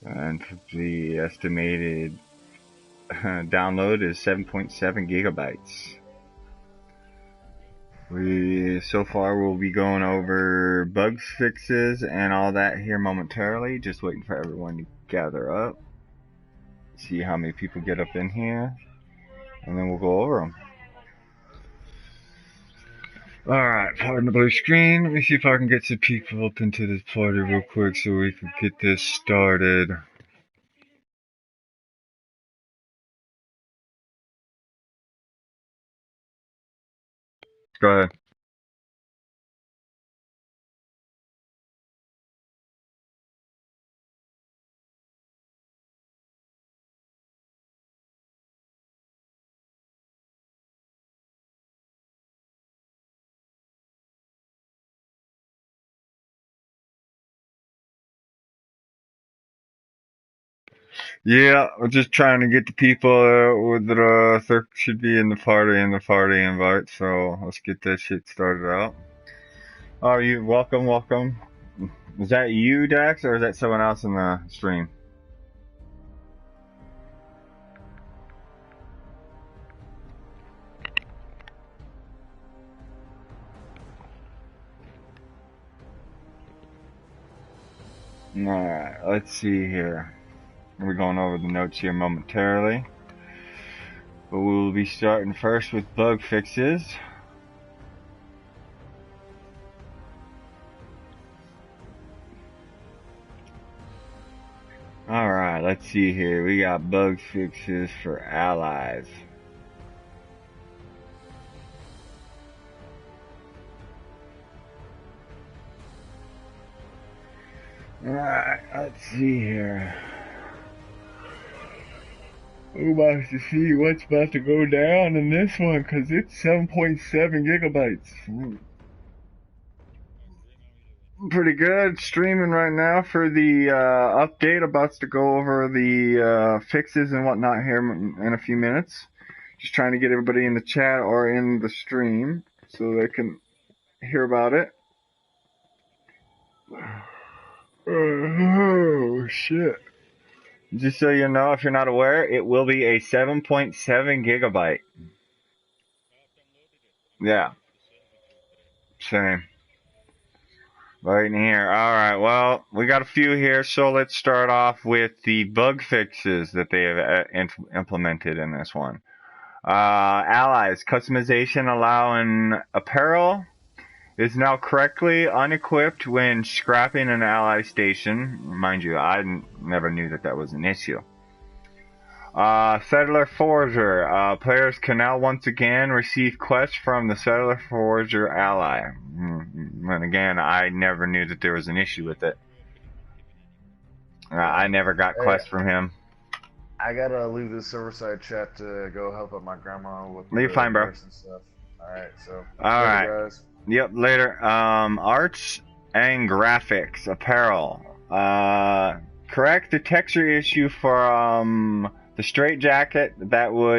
And the estimated download is 7.7 gigabytes. So far we'll be going over bug fixes and all that here momentarily. Just waiting for everyone to gather up. See how many people get up in here, and then we'll go over them. Alright, pardon the blue screen. Let me see if I can get some people up into this party real quick so we can get this started. Go ahead. Yeah, we're just trying to get the people that should be in the party invite, so let's get that shit started out. Oh, you welcome, welcome. Is that you, Dax, or is that someone else in the stream? Alright, let's see here. We're going over the notes here momentarily. But we'll be starting first with bug fixes. Alright, let's see here. We got bug fixes for allies. Alright, let's see here. We're about to see what's about to go down in this one, because it's 7.7 gigabytes. Pretty good. Streaming right now for the update. About to go over the fixes and whatnot here in a few minutes. Just trying to get everybody in the chat or in the stream so they can hear about it. Oh, shit. Just so you know, if you're not aware, it will be a 7.7 gigabyte. Yeah. Same. Right in here. Alright, well, we got a few here, so let's start off with the bug fixes that they have implemented in this one. Allies. Customization allowing apparel is now correctly unequipped when scrapping an ally station. Mind you, I never knew that was an issue. Settler Forger. Players can now once again receive quests from the Settler Forger ally. And again, I never knew that there was an issue with it. I never got quests from him. I gotta leave the server side chat to go help out my grandma with Leave fine, bro. And stuff. Alright, so alright, guys. Yep, later. Arts and graphics, apparel. Correct the texture issue for the straight jacket that are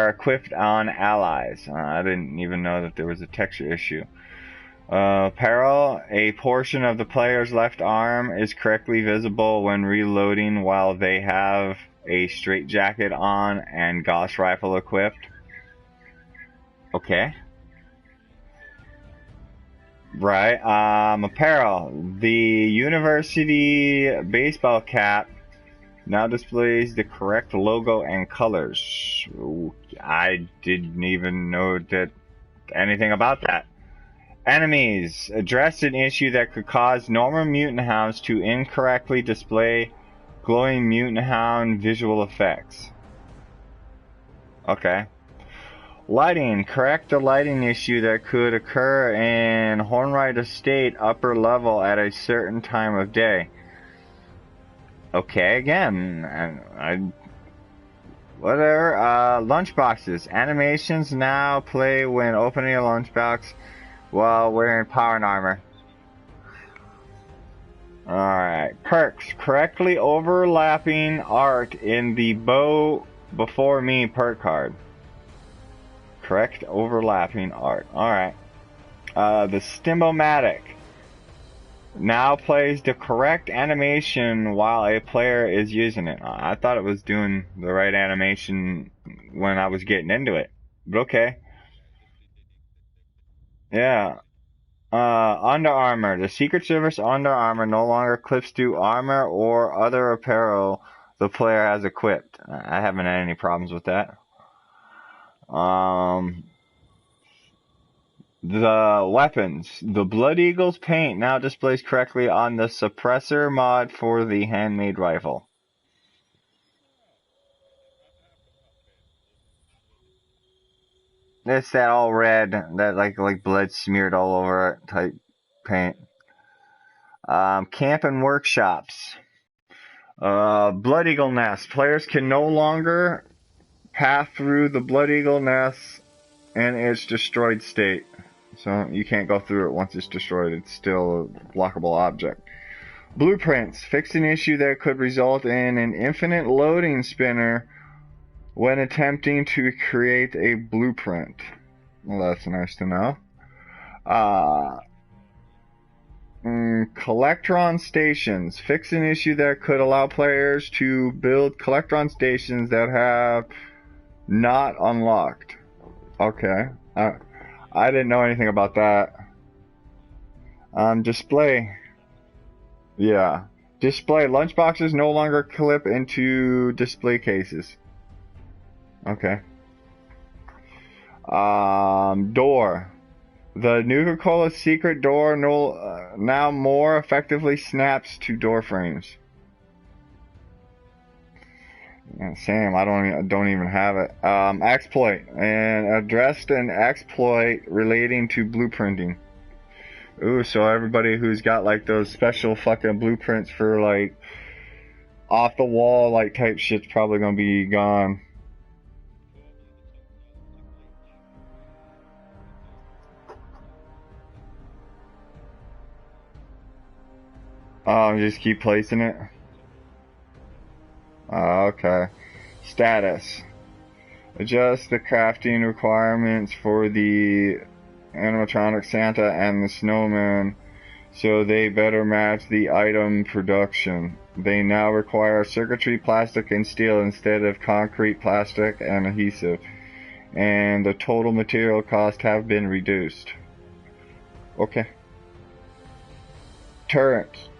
equipped on allies. I didn't even know that there was a texture issue. Apparel, a portion of the player's left arm is correctly visible when reloading while they have a straight jacket on and Gauss rifle equipped. Okay. Right. Apparel, the university baseball cap now displays the correct logo and colors. I didn't even know anything about that. Enemies. Addressed an issue that could cause normal mutant hounds to incorrectly display glowing mutant hound visual effects. Okay. Lighting. Correct the lighting issue that could occur in Hornwright Estate upper level at a certain time of day. Okay, again, whatever. Lunchboxes. Animations now play when opening a lunchbox while wearing power and armor. Alright. Perks. Correctly overlapping art in the bow before me perk card. Correct overlapping art. Alright. The Stim-O-Matic. now plays the correct animation while a player is using it. I thought it was doing the right animation when I was getting into it. But okay. Yeah. Under Armour. The Secret Service Under Armour no longer clips to armor or other apparel the player has equipped. I haven't had any problems with that. The weapons. The Blood Eagle's paint now displays correctly on the suppressor mod for the handmade rifle. It's that all red, that like blood smeared all over it type paint. Camp and workshops. Blood Eagle Nest. Players can no longer path through the Blood Eagle Nest in its destroyed state. So you can't go through it once it's destroyed. It's still a blockable object. Blueprints. Fix an issue that could result in an infinite loading spinner when attempting to create a blueprint. Well, that's nice to know. Collectron stations. Fix an issue that could allow players to build Collectron stations that have not unlocked. Okay. I didn't know anything about that. Display. Yeah. Display. Lunchboxes no longer clip into display cases. Okay. Door. The Nuka-Cola secret door now more effectively snaps to door frames. Same, I don't even have it. Exploit. And addressed an exploit relating to blueprinting. Ooh, so everybody who's got like those special fucking blueprints for like off the wall like type shit's probably gonna be gone. Just keep placing it. Okay. Status. Adjust the crafting requirements for the animatronic Santa and the snowman so they better match the item production. They now require circuitry, plastic, and steel instead of concrete, plastic, and adhesive. And the total material cost have been reduced. Okay. Turrets.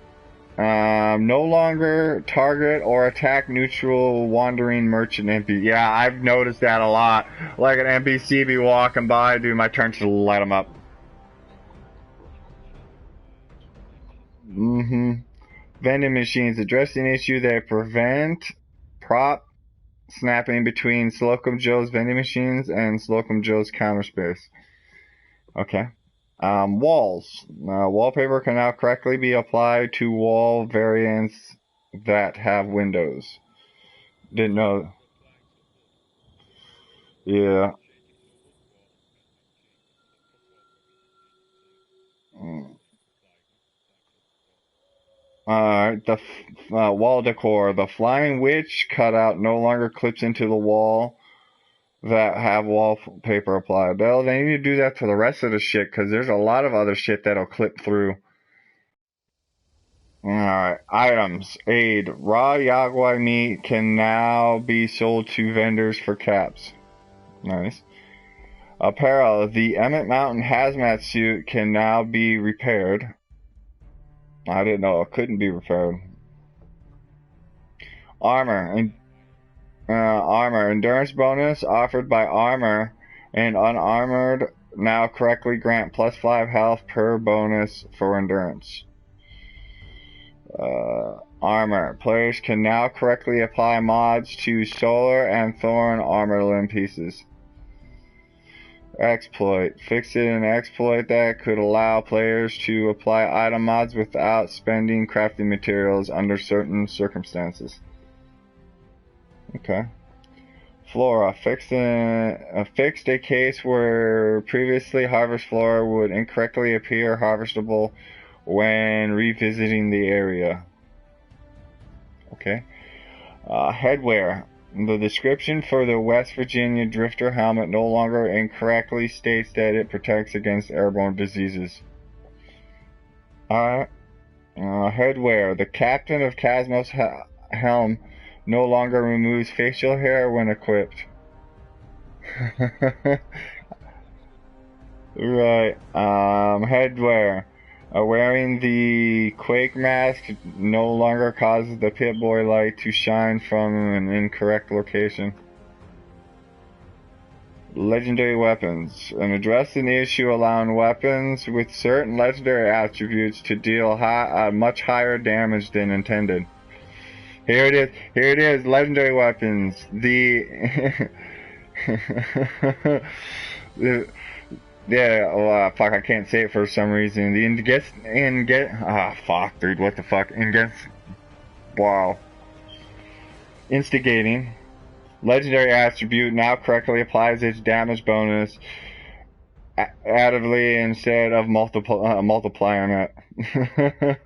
No longer target or attack neutral wandering merchant NPC. Yeah, I've noticed that a lot. Like an NPC be walking by, do my turn to light them up. Vending machines. Addressing issue that prevent prop snapping between Slocum Joe's vending machines and Slocum Joe's counter space. Okay. Walls. Wallpaper can now correctly be applied to wall variants that have windows. Didn't know. Yeah. Alright, the wall decor. The Flying Witch cutout no longer clips into the wall that have wallpaper applied. Well, they need to do that to the rest of the shit, because there's a lot of other shit that'll clip through. Alright, items. Aid. Raw Yagwai meat can now be sold to vendors for caps. Nice. Apparel. The Emmett Mountain hazmat suit can now be repaired. I didn't know it couldn't be repaired. Armor. Armor. Endurance bonus offered by armor and unarmored now correctly grant +5 health per bonus for endurance. Armor. Players can now correctly apply mods to solar and thorn armor limb pieces. Exploit. Fix an exploit that could allow players to apply item mods without spending crafting materials under certain circumstances. Okay. Flora. Fixed a case where previously harvest flora would incorrectly appear harvestable when revisiting the area. Okay. Headwear. The description for the West Virginia Drifter helmet no longer incorrectly states that it protects against airborne diseases. Alright. Headwear. The captain of Cosmos helm no longer removes facial hair when equipped. Right. Headwear. Wearing the Quake mask no longer causes the Pip-Boy light to shine from an incorrect location. Legendary weapons. Addressing the issue allowing weapons with certain legendary attributes to deal much higher damage than intended. Here it is. Here it is. Legendary weapons. Yeah, fuck, I can't say it for some reason. Fuck, dude, what the fuck? Wow. Instigating. Legendary attribute now correctly applies its damage bonus additively instead of multiplying it.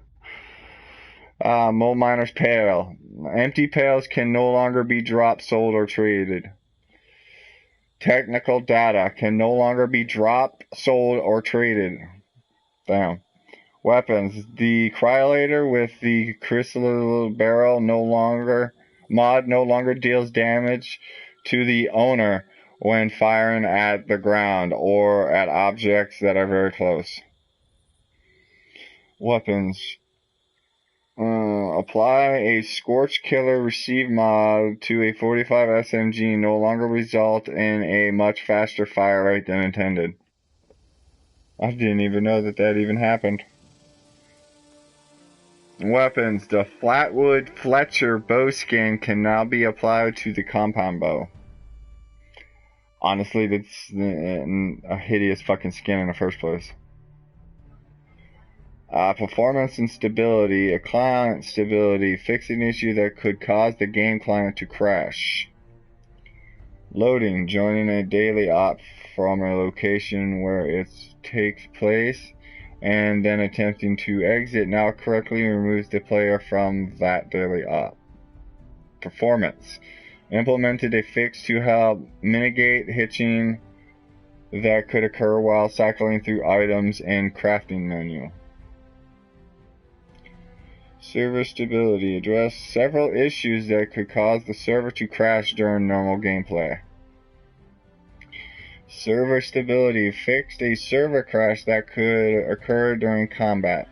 Mole Miner's Pail. Empty pails can no longer be dropped, sold, or traded. Technical data can no longer be dropped, sold, or traded. Damn. Weapons. The Cryolator with the crystal barrel no longer deals damage to the owner when firing at the ground or at objects that are very close. Weapons. Apply a Scorch Killer Receive mod to a 45 SMG no longer result in a much faster fire rate than intended. I didn't even know that even happened. Weapons. The Flatwood Fletcher bow skin can now be applied to the compound bow. Honestly, that's a hideous fucking skin in the first place. Performance and stability. A client stability. Fix an issue that could cause the game client to crash. Loading. Joining a daily op from a location where it takes place and then attempting to exit now correctly removes the player from that daily op. Performance. Implemented a fix to help mitigate hitching that could occur while cycling through items and crafting menu. Server stability. Address several issues that could cause the server to crash during normal gameplay. Server stability. Fixed a server crash that could occur during combat.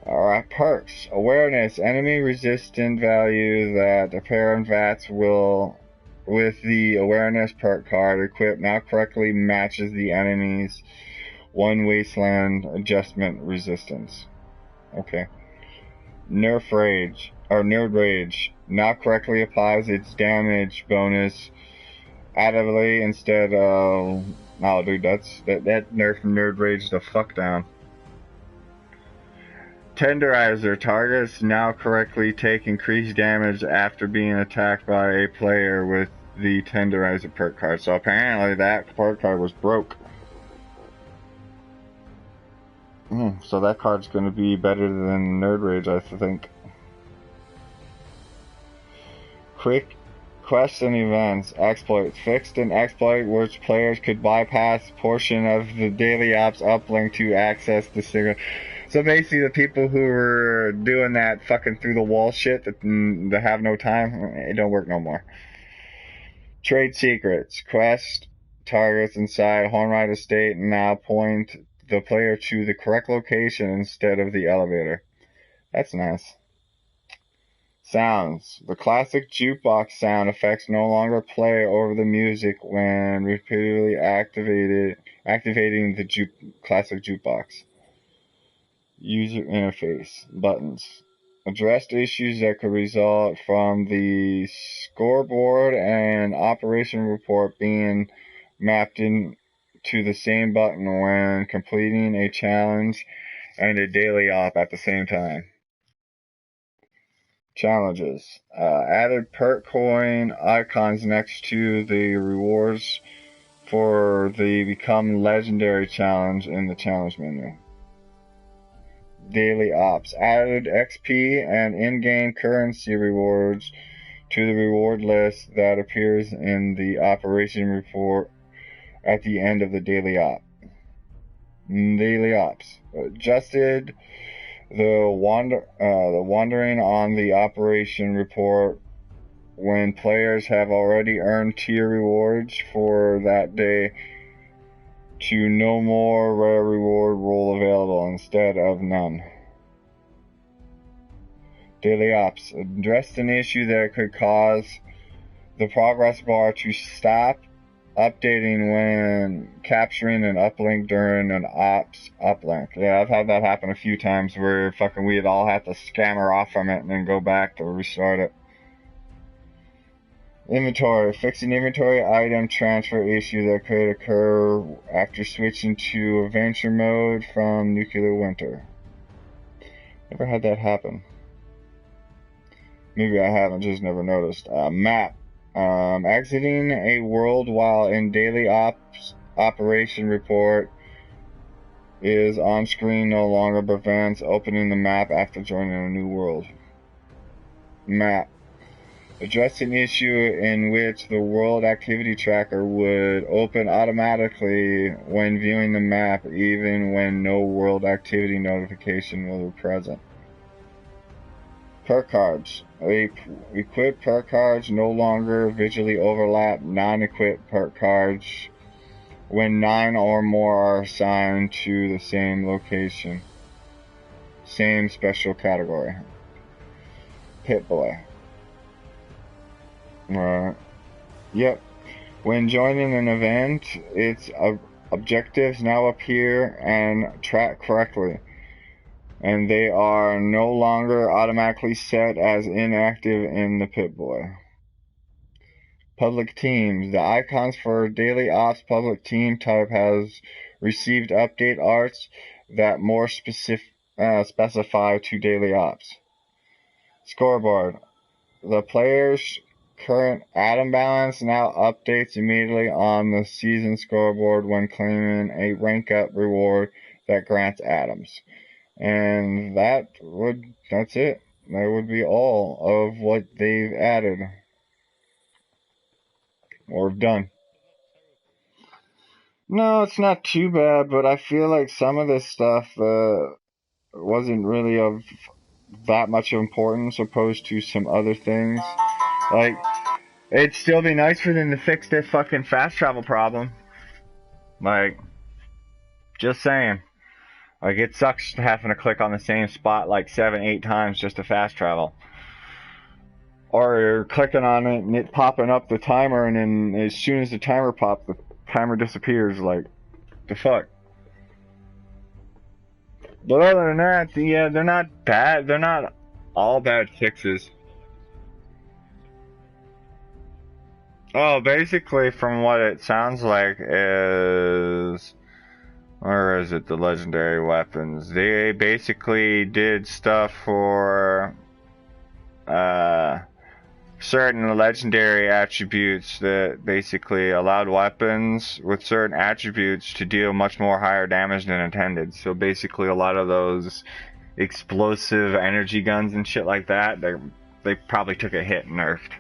Alright, perks. Awareness. Enemy resistant value that apparent VATS will, with the awareness perk card equipped now correctly, matches the enemy's one wasteland adjustment resistance. Okay. Nerd Rage now correctly applies its damage bonus additively instead of. Oh, dude, that nerf Nerd Rage the fuck down. Tenderizer. Targets now correctly take increased damage after being attacked by a player with the Tenderizer perk card. So apparently that perk card was broke. So that card's going to be better than Nerd Rage, I think. Quick quests and events. Exploits. Fixed an exploit which players could bypass portion of the daily ops uplink to access the signal. So basically the people who were doing that fucking through the wall shit that have no time, it don't work no more. Trade secrets. Quest targets inside Hornride Estate now point the player to the correct location instead of the elevator. That's nice. Sounds. The classic jukebox sound effects no longer play over the music when repeatedly activating the classic jukebox. User interface. Buttons. Addressed issues that could result from the scoreboard and operation report being mapped in to the same button when completing a challenge and a daily op at the same time. Challenges. Added perk coin icons next to the rewards for the Become Legendary challenge in the challenge menu. Daily ops. Added XP and in-game currency rewards to the reward list that appears in the operation report at the end of the daily op. Daily ops. adjusted the wandering on the operation report when players have already earned tier rewards for that day to no more rare reward roll available instead of none. Daily Ops addressed an issue that could cause the progress bar to stop updating when capturing an uplink during an ops uplink. Yeah, I've had that happen a few times where fucking we'd all have to scammer off from it and then go back to restart it. Inventory. Fixing inventory item transfer issue that could occur after switching to adventure mode from nuclear winter. Never had that happen. Maybe I haven't, just never noticed. Map. Exiting a world while in daily operation report is on screen no longer prevents opening the map after joining a new world. Map. Address an issue in which the world activity tracker would open automatically when viewing the map even when no world activity notification was present. Perk cards. Equipped perk cards no longer visually overlap non-equipped perk cards when 9 or more are assigned to the same location. Same special category. Pip-Boy. Yep. When joining an event, its objectives now appear and track correctly, and they are no longer automatically set as inactive in the Pip-Boy. Public teams. The icons for Daily Ops public team type has received update arts that more specify to Daily Ops. Scoreboard. The player's current atom balance now updates immediately on the season scoreboard when claiming a rank up reward that grants atoms. And that's it. That would be all of what they've added. Or have done. No, it's not too bad, but I feel like some of this stuff wasn't really of that much importance opposed to some other things. Like, it'd still be nice for them to fix their fucking fast travel problem. Like, just saying. Like, it sucks having to click on the same spot like 7, 8 times just to fast travel. Or you're clicking on it and it popping up the timer, and then as soon as the timer pops, the timer disappears. Like, the fuck. But other than that, yeah, they're not bad. They're not all bad fixes. Oh, basically, from what it sounds like is, or is it the legendary weapons? They basically did stuff for certain legendary attributes that basically allowed weapons with certain attributes to deal much more higher damage than intended. So basically, a lot of those explosive energy guns and shit like that, they probably took a hit and nerfed.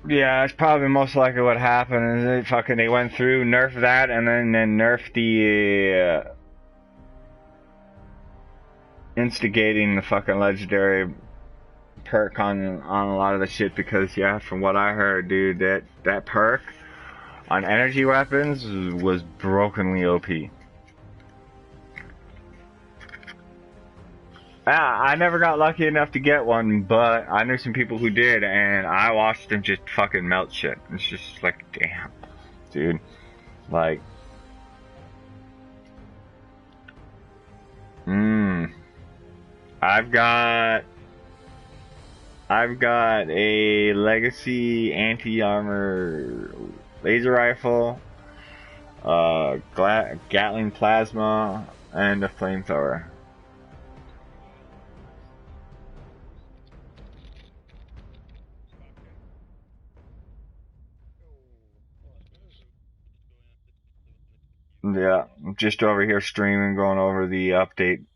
Yeah, that's probably most likely what happened. Is they went through, nerfed that, and then nerfed the instigating the fucking legendary perk on a lot of the shit, because yeah, from what I heard, dude, that perk on energy weapons was brokenly OP. I never got lucky enough to get one, but I knew some people who did, and I watched them just fucking melt shit. It's just like, damn, dude. Like, I've got a legacy anti-armor laser rifle, Gatling plasma, and a flamethrower. Yeah, I'm just over here streaming, going over the update.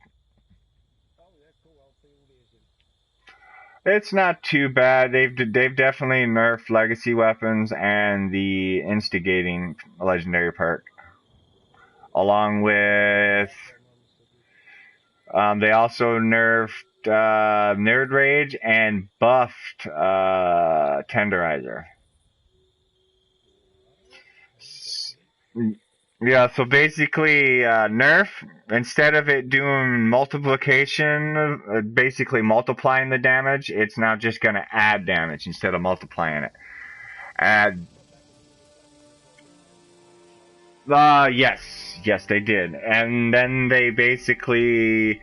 It's not too bad. They've definitely nerfed legacy weapons and the instigating legendary perk, along with they also nerfed Nerd Rage and buffed Tenderizer. Yeah, so basically, nerf, instead of it doing multiplication, basically multiplying the damage, it's now just going to add damage instead of multiplying it. Add. Yes, yes, they did. And then they basically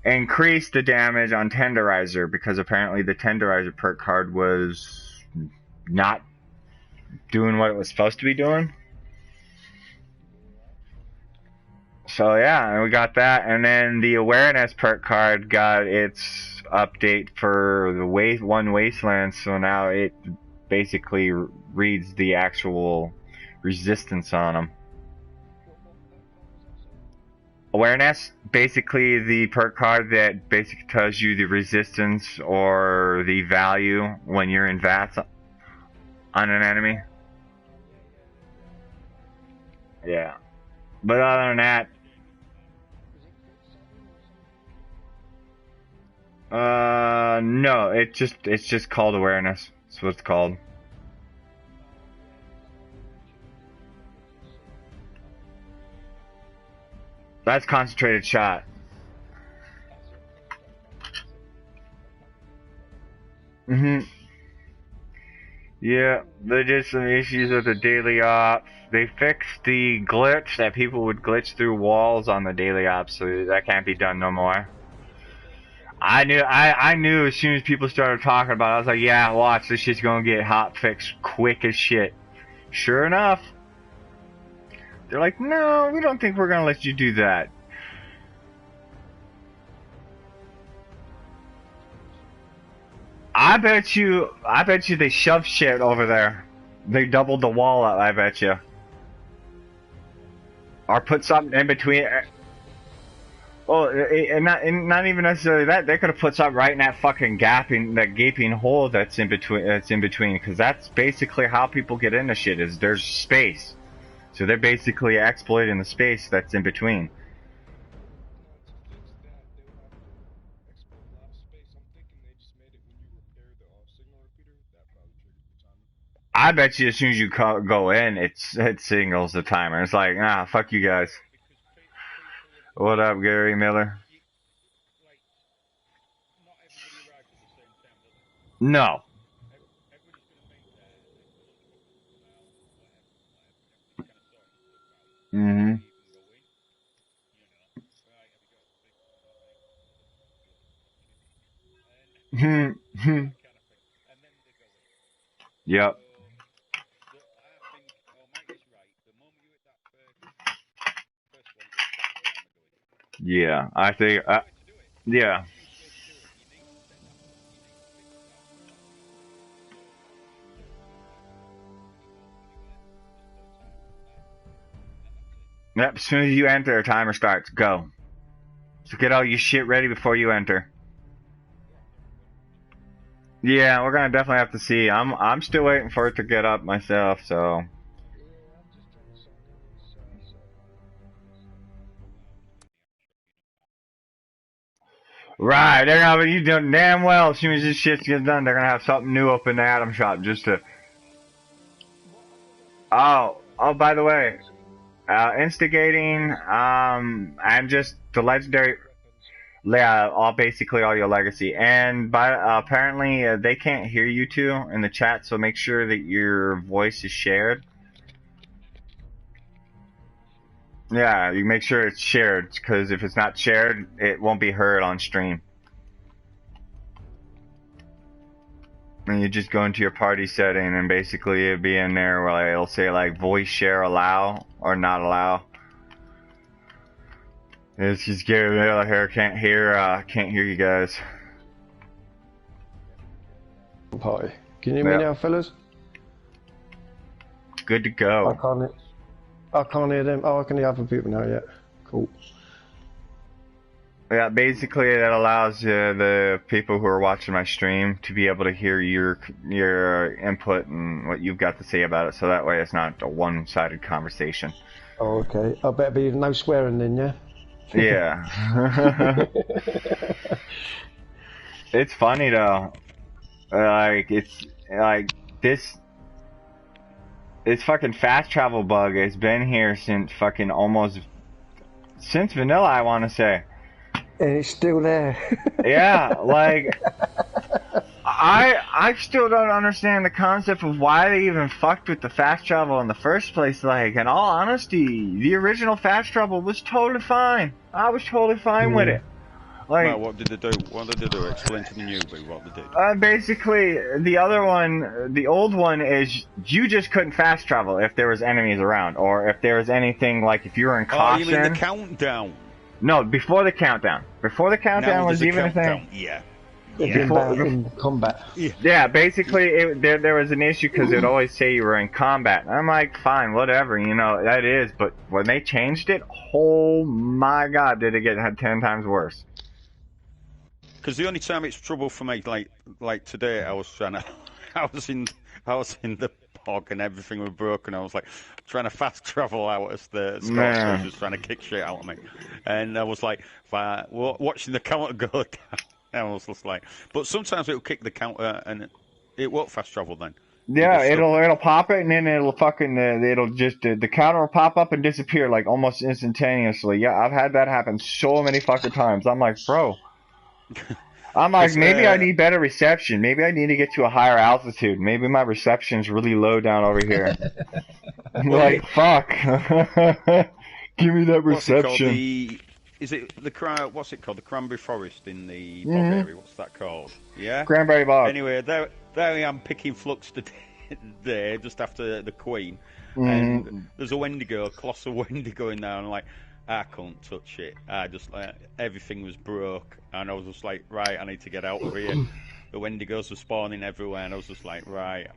increased the damage on Tenderizer because apparently the Tenderizer perk card was not doing what it was supposed to be doing. So yeah, and we got that, and then the awareness perk card got its update for the one wasteland. So now it basically reads the actual resistance on them. Awareness, basically the perk card that basically tells you the resistance or the value when you're in VATS on an enemy. Yeah, but other than that. No, it's just called awareness. That's what it's called. That's concentrated shot. Yeah, they did some issues with the daily ops. They fixed the glitch that people would glitch through walls on the daily ops, so that can't be done no more. I knew as soon as people started talking about it, I was like, yeah, watch, this shit's gonna get hot fixed quick as shit. Sure enough, they're like, no, we don't think we're gonna let you do that. I bet you they shoved shit over there. They doubled the wall up, I bet you. Or put something in between. Well, and not even necessarily that. They could have put something right in that fucking that gaping hole that's in between. Because that's basically how people get into shit. Is there's space, so they're basically exploiting the space that's in between. I bet you as soon as you go in, it signals the timer. It's like, nah, fuck you guys. What up, Gary Miller? No. Mm-hmm. Yep. Yeah, I think. Yeah. Yep. As soon as you enter, a timer starts. Go. So get all your shit ready before you enter. Yeah, we're gonna definitely have to see. I'm still waiting for it to get up myself. So. Right, they're gonna be, you know damn well as soon as this shit gets done, they're gonna have something new up in the Atom shop just to. Oh, by the way, instigating, and just the legendary, yeah, basically all your legacy, and apparently they can't hear you two in the chat, so make sure that your voice is shared. Yeah, you make sure it's shared, because if it's not shared, it won't be heard on stream. And you just go into your party setting, and basically it'll be in there where it'll say like voice share allow or not allow. It's just Gary Miller here. Can't hear you guys. Party. Can you hear me now, fellas? Good to go. I can't hear them. Oh, I can hear other people now. Yeah, cool. Yeah, basically that allows the people who are watching my stream to be able to hear your input and what you've got to say about it, so that way it's not a one-sided conversation. Oh, okay. I better be no swearing then, yeah? Yeah. It's funny though. Like it's like this fucking fast travel bug has been here since fucking since vanilla, I want to say. And it's still there. Yeah, like I still don't understand the concept of why they even fucked with the fast travel in the first place. Like, in all honesty, the original fast travel was totally fine. I was totally fine with it. Like, well, what did they do? What did they do? Explain to the newbie what they did. Basically, the other one, the old one, is you just couldn't fast travel if there was enemies around, or if there was anything like if you were in caution. Oh, you mean the countdown? No, before the countdown. Before the countdown was even a thing. Yeah. In combat. Yeah, basically, there was an issue because it would always say you were in combat. And I'm like, fine, whatever, you know, that is. But when they changed it, oh my god, did it get 10 times worse. Because the only time it's trouble for me, like today, I was in the park and everything was broken. I was like trying to fast travel out as the Scots was just trying to kick shit out of me, and I was like watching the counter go down. I was just like, but sometimes it'll kick the counter and it won't fast travel then. Yeah, it'll pop it and then it'll fucking it'll just the counter will pop up and disappear like almost instantaneously. Yeah, I've had that happen so many fucking times. I'm like, bro. I'm like, maybe I need better reception. Maybe I need to get to a higher altitude. Maybe my reception's really low down over here. Like, fuck. Give me that reception. Is it what's it called? The Cranberry Forest in the bog area. What's that called? Yeah? Cranberry Bog. Anyway, there I am picking flux today, just after the Queen. And there's a Wendigo, a colossal Wendigo in there, and I'm like, I couldn't touch it. I just everything was broke, and I was just like, right, I need to get out of here. The Wendigos were spawning everywhere, and I was just like, right,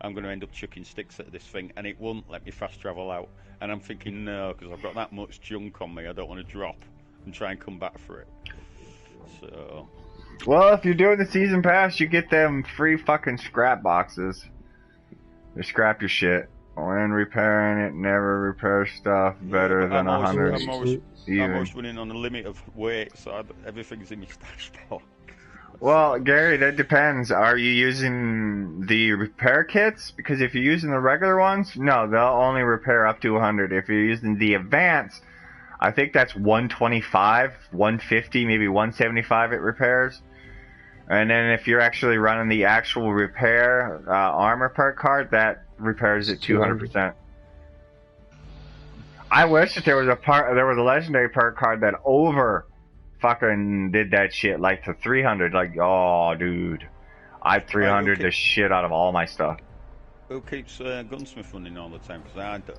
I'm going to end up chucking sticks at this thing, and it won't let me fast travel out. And I'm thinking, no, because I've got that much junk on me, I don't want to drop and try and come back for it. So. Well, if you're doing the season pass, you get them free fucking scrap boxes. You scrap your shit. When repairing it, never repair stuff better than 100. I'm always running on the limit of weight, so everything's in my stash pile. Well, Gary, that depends. Are you using the repair kits? Because if you're using the regular ones, no, they'll only repair up to 100. If you're using the advanced, I think that's 125, 150, maybe 175 it repairs. And then if you're actually running the actual repair armor perk card, that repairs it 200%. I wish that there was a legendary perk card that over fucking did that shit like to 300. Like, oh, dude, I 300 the shit out of all my stuff. Who keeps Gunsmith running all the time? Because I don't.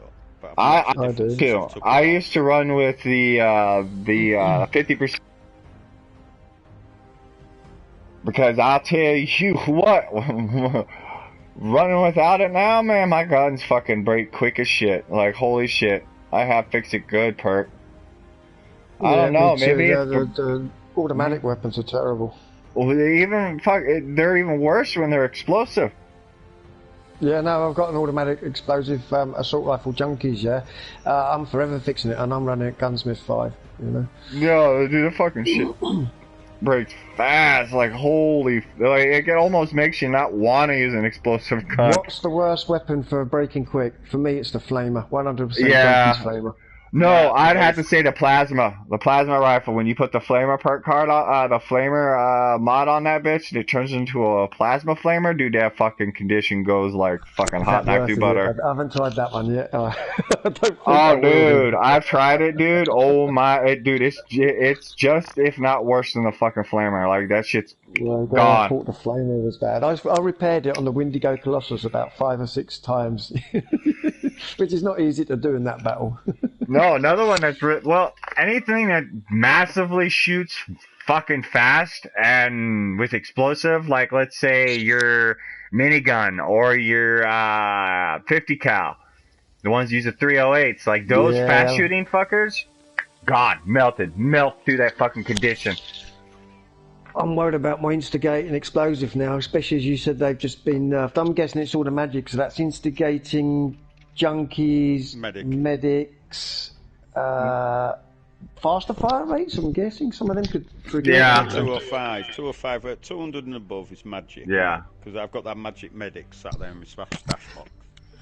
I do too. I used to run with the 50%. Because I'll tell you what, running without it now, man, my guns fucking break quick as shit. Like, holy shit. I have fixed it good, perk. I don't know, maybe the automatic weapons are terrible. Well, they're even worse when they're explosive. Yeah, no, I've got an automatic explosive assault rifle junkies, yeah. I'm forever fixing it, and I'm running at Gunsmith 5, you know. Yeah, dude, the fucking shit breaks fast, like holy, like it almost makes you not want to use an explosive gun. What's the worst weapon for breaking quick? For me, it's the flamer. 100% yeah. flamer. No, I'd have to say the plasma rifle. When you put the flamer perk card, the flamer mod on that bitch, it turns into a plasma flamer. Dude, that fucking condition goes like fucking hot knife through butter. I haven't tried that one yet. Dude, I've tried it, dude. Oh my, dude, it's just if not worse than the fucking flamer. Like that shit's gone. I thought the flamer was bad. I repaired it on the Wendigo Colossus about 5 or 6 times, which is not easy to do in that battle. No, another one that's anything that massively shoots fucking fast and with explosive, like let's say your minigun or your 50 cal, the ones use the 308s, like those fast shooting fuckers. gone, melted, melt through that fucking condition. I'm worried about my instigating explosive now, especially as you said they've just been nerfed. I'm guessing it's all the magic, so that's instigating junkies, medics, faster fire rates. I'm guessing some of them could trigger. Yeah. 205 at 200 and above is magic. Yeah. Because I've got that magic medic sat there in my stash box.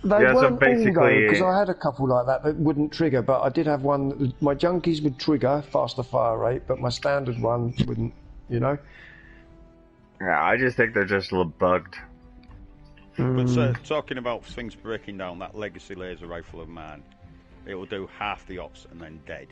They Yeah, so weren't basically- because I had a couple like that wouldn't trigger, but I did have one. My junkies would trigger faster fire rate, but my standard one wouldn't. You know. Yeah, I just think they're just a little bugged. But talking about things breaking down, that legacy laser rifle of mine, it will do half the ops and then dead.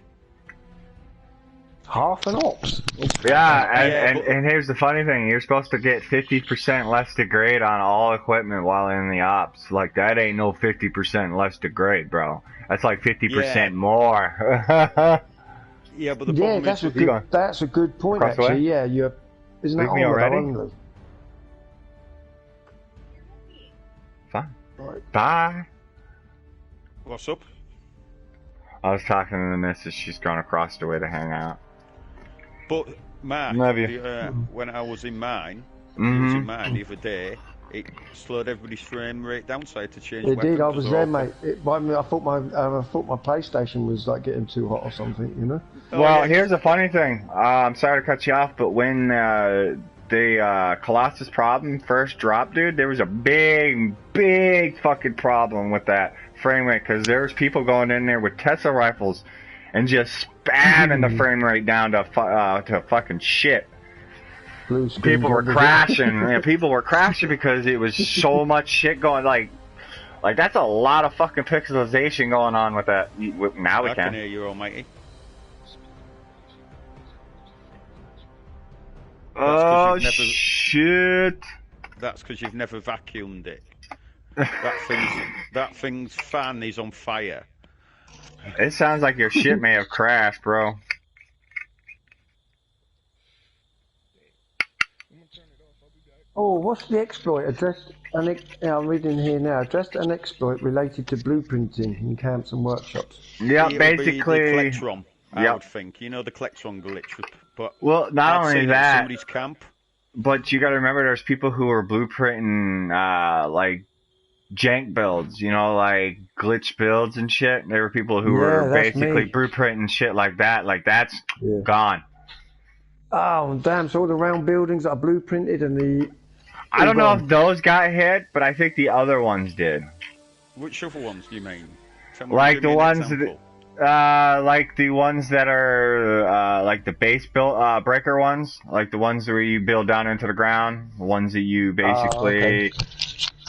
Half an ops. Yeah, Yeah, and here's the funny thing: you're supposed to get 50% less degrade on all equipment while in the ops. Like that ain't no 50% less degrade, bro. That's like 50% more. Yeah, but the problem that's a good point Across the way? actually. Yeah, isn't that Leave me all already? only? Fine. Right. Bye. What's up? I was talking to the missus. She's gone across the way to hang out. But Mark, Love you. when I was in mine, Mhm. using mine the other day, it slowed everybody's frame rate down, so I had to change. It did. I weapons was as there, well. mate. I thought my PlayStation was like getting too hot or something. You know. Oh, Well, yeah. here's the funny thing. I'm sorry to cut you off, but when the Colossus problem first dropped, dude, there was a big fucking problem with that frame rate because there was people going in there with Tesla rifles and just spamming the frame rate down to fucking shit. Blue screen People were job, crashing. Yeah, people were crashing because it was so much shit going. Like that's a lot of fucking pixelization going on with that. Now we I can can. hear you, almighty. Oh you've never- shit! That's because you've never vacuumed it. That thing's fan is on fire. It sounds like your shit may have crashed, bro. Oh, what's the exploit? I'm reading here now. Addressed an exploit related to blueprinting in camps and workshops. Yeah, It'll be basically. the Klectron, I Yep. would think. You know the Klectron glitch, but Well, not I'd only seen it at that, somebody's camp. but you got to remember, there's people who are blueprinting like jank builds, like glitch builds and shit. There were people who were that's basically me. blueprinting shit like that. Like that's Yeah. gone. Oh, damn. So all the round buildings that are blueprinted and the... I don't know gone. if those got hit, but I think the other ones did. Which other ones do you mean? Tell me- Like give the me an ones example. like the ones that are like the base build breaker ones, like the ones where you build down into the ground, the ones that you basically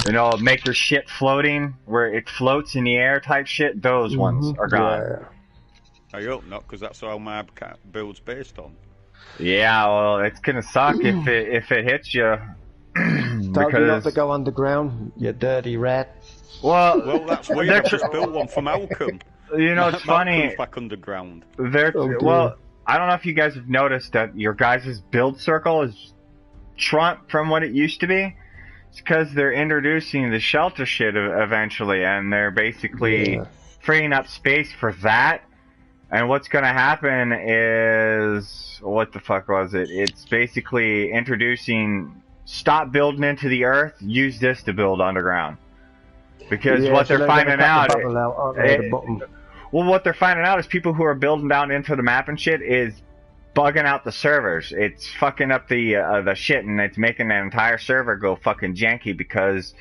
okay. make your shit floating where it floats in the air type shit. Those ones are gone. Yeah. I hope not, because that's how my build's based on. Yeah, well, it's gonna suck if it hits you. Told you not to go underground, you dirty rat. Well, that's weird. I just built one for Malcolm. It's funny. Malcolm's back underground. Oh, dear. Well, I don't know if you guys have noticed that your guys' build circle is shrunk from what it used to be. It's because they're introducing the shelter shit eventually, and they're basically freeing up space for that. And what's going to happen is, what the fuck was it? It's basically introducing, stop building into the earth, use this to build underground. Because what they're finding out, what they're finding out is people who are building down into the map and shit is bugging out the servers. It's fucking up the shit, and it's making the entire server go fucking janky because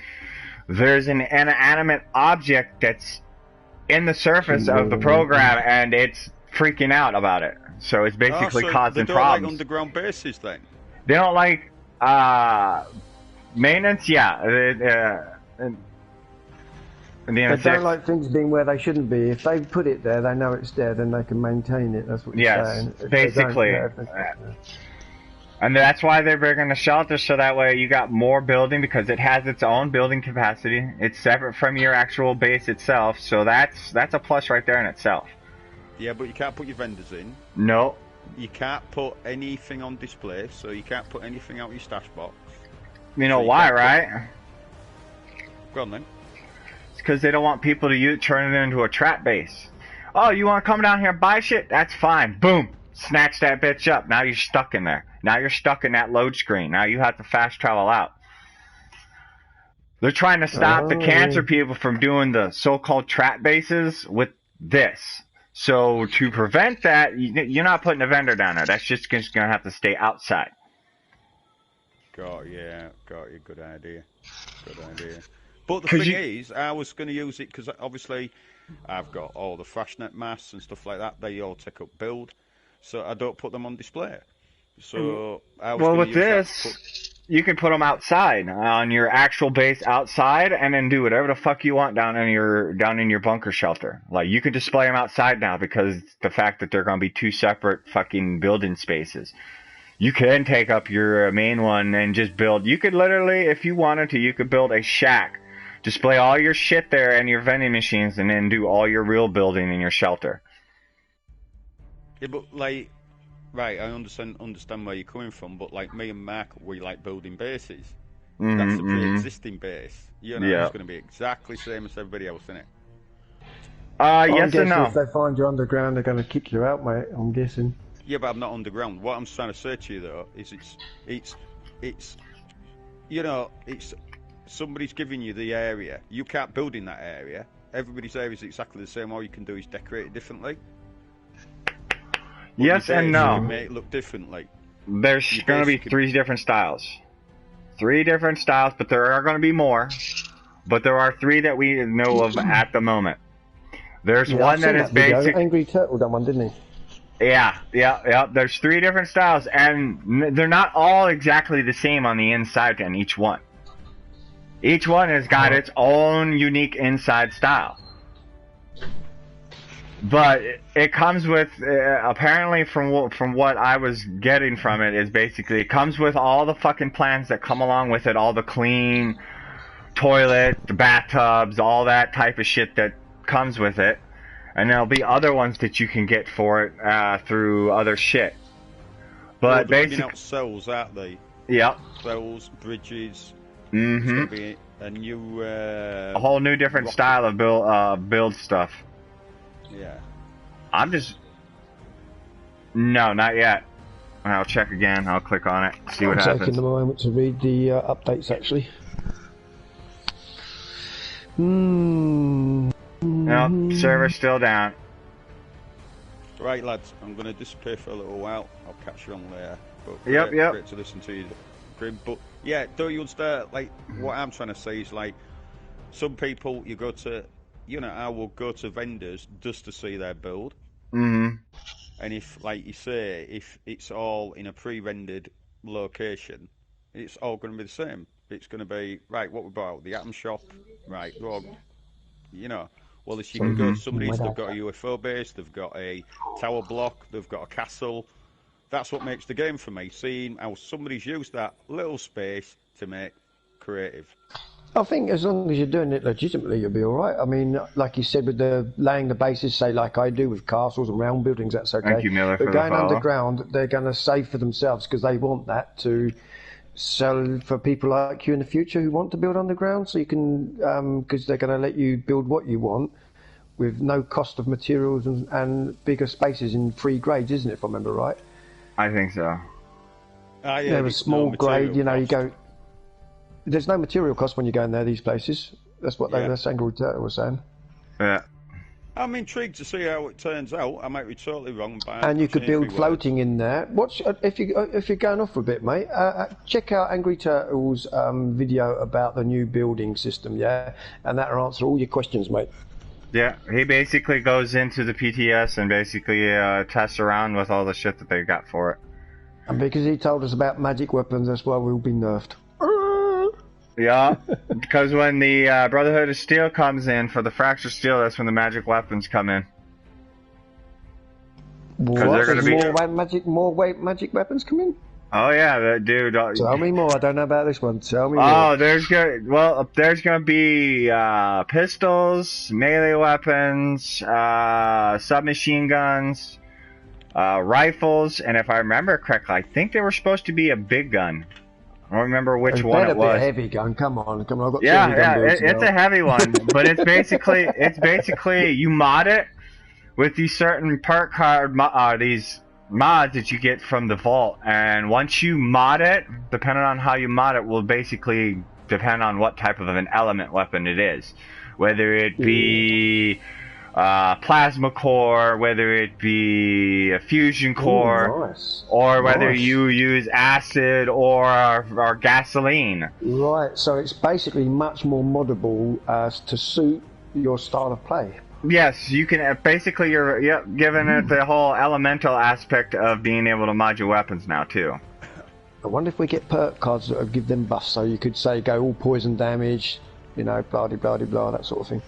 there's an inanimate object that's in the surface of the program, and it's freaking out about it. So it's basically so causing they don't problems. like underground bases then? They don't like maintenance. Yeah. They don't like things being where they shouldn't be. If they put it there, they know it's there, then they can maintain it. That's what you're saying. If they don't, basically. And that's why they're bringing the shelter, so that way you got more building, because it has its own building capacity. It's separate from your actual base itself, so that's a plus right there in itself. Yeah, but you can't put your vendors in. No. You can't put anything on display, so you can't put anything out your stash box. You know why, right? Go on then. It's because they don't want people to turn it into a trap base. Oh, you want to come down here and buy shit? That's fine. Boom. Snatch that bitch up. Now you're stuck in there. Now you're stuck in that load screen. Now you have to fast travel out. They're trying to stop the cancer people from doing the so-called trap bases with this. So to prevent that, you're not putting a vendor down there. That's just going to have to stay outside. Got you. Good idea. But the thing is, I was going to use it because obviously I've got all the Frashnet masks and stuff like that. They all take up build. So I don't put them on display. So I was with this, you can put them outside on your actual base outside, and then do whatever the fuck you want down in your bunker shelter. Like you can display them outside now because the fact that they're going to be two separate fucking building spaces. You can take up your main one and just build. You could literally, if you wanted to, you could build a shack, display all your shit there and your vending machines, and then do all your real building in your shelter. Yeah, but like, right, I understand where you're coming from, but like me and Mark, we like building bases. That's a pre-existing base. You know, it's going to be exactly the same as everybody else, isn't it? Yes and no. If they find you underground, they're going to kick you out, mate. I'm guessing. Yeah, but I'm not underground. What I'm trying to say to you though is it's you know, it's somebody's giving you the area. You can't build in that area. Everybody's area is exactly the same. All you can do is decorate it differently. Yes and no. You can make it look differently. There's going to be three different styles. Three different styles, but there are going to be more. But there are three that we know of at the moment. There's one that is basic. Angry Turtle done one, didn't he? Yeah. There's three different styles, and they're not all exactly the same on the inside on each one. Each one has got its own unique inside style. But it comes with, apparently from what I was getting from it, is basically it comes with all the fucking plans that come along with it, all the clean toilet, the bathtubs, all that type of shit that comes with it. And there'll be other ones that you can get for it through other shit. But basically, out cells, aren't they? Yep. Cells, bridges. Mm-hmm. It's gonna be a new, a whole new different style of build stuff. Yeah. No, not yet. I'll check again. I'll click on it. See what happens. Taking a moment to read the updates, actually. No, server's still down. Right, lads. I'm going to disappear for a little while. I'll catch you on later. But, yep. Great to listen to you, Grim. But yeah, don't you understand? Like, what I'm trying to say is, like, some people you go to. You know, I will go to vendors just to see their build. Mm-hmm. And if, like you say, if it's all in a pre-rendered location, it's all going to be the same. It's going to be, right, what we bought, the Atom Shop, right, well, you know, well, if you can go to somebody's, they've got a UFO base, they've got a tower block, they've got a castle. That's what makes the game for me, seeing how somebody's used that little space to make creative. I think as long as you're doing it legitimately, you'll be all right. I mean, like you said, with the laying the bases, say like I do with castles and round buildings, that's okay. Thank you, Miller, but going underground, they're going to save for themselves because they want that to sell for people like you in the future who want to build underground. So you can, because they're going to let you build what you want with no cost of materials and bigger spaces in free grades, isn't it? If I remember right. I think so. Yeah, a small grade, you know, you go. There's no material cost when you go in there, these places. That's what that's Angry Turtle was saying. Yeah. I'm intrigued to see how it turns out. I might be totally wrong. And you could build floating in there. Watch if you're going off for a bit, mate. Check out Angry Turtle's video about the new building system, and that'll answer all your questions, mate. Yeah, he basically goes into the PTS and basically tests around with all the shit that they got for it. And because he told us about magic weapons, that's why we'll be nerfed. Yeah, because when the Brotherhood of Steel comes in for the Fractured Steel, that's when the magic weapons come in. What? They're gonna be more magic weapons come in? Oh yeah, dude. Tell me more. I don't know about this one. Tell me more. Oh, there's gonna be pistols, melee weapons, submachine guns, rifles, and if I remember correctly, I think they were supposed to be a big gun. I don't remember which one it was. Be a heavy gun. Come on. I've got it's a heavy one, but it's basically you mod it with these certain perk card these mods that you get from the vault, and once you mod it, depending on how you mod it, will basically depend on what type of an element weapon it is, whether it be plasma core, whether it be a fusion core, nice. or whether you use acid or gasoline. Right, so it's basically much more moddable to suit your style of play. Yes, you can. Basically, you're giving it the whole elemental aspect of being able to mod your weapons now too. I wonder if we get perk cards that would give them buffs, so you could say go all poison damage, you know, blah blah blah, that sort of thing.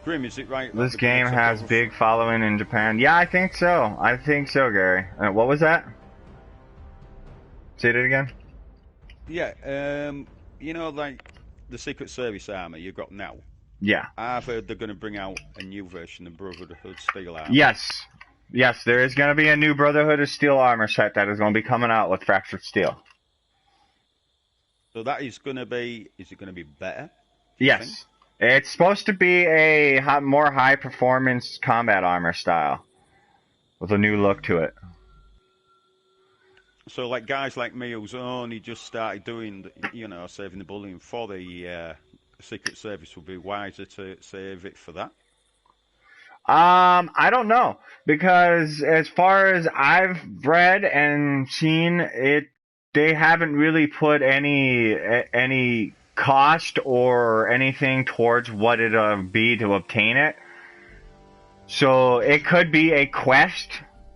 Grim, is it right? This game has big following in Japan. Yeah, I think so. I think so, Gary. What was that? Say it again. Yeah, you know, like the Secret Service armor you've got now. Yeah. I've heard they're going to bring out a new version of Brotherhood of Steel armor. Yes. Yes, there is going to be a new Brotherhood of Steel armor set that is going to be coming out with Fractured Steel. So that is going to be... Is it going to be better? Yes. It's supposed to be a more high-performance combat armor style with a new look to it. So, like, guys like me who's only just started doing, you know, saving the bullion for the Secret Service would be wiser to save it for that? I don't know, because as far as I've read and seen it, they haven't really put any cost or anything towards what it'll be to obtain it. So it could be a quest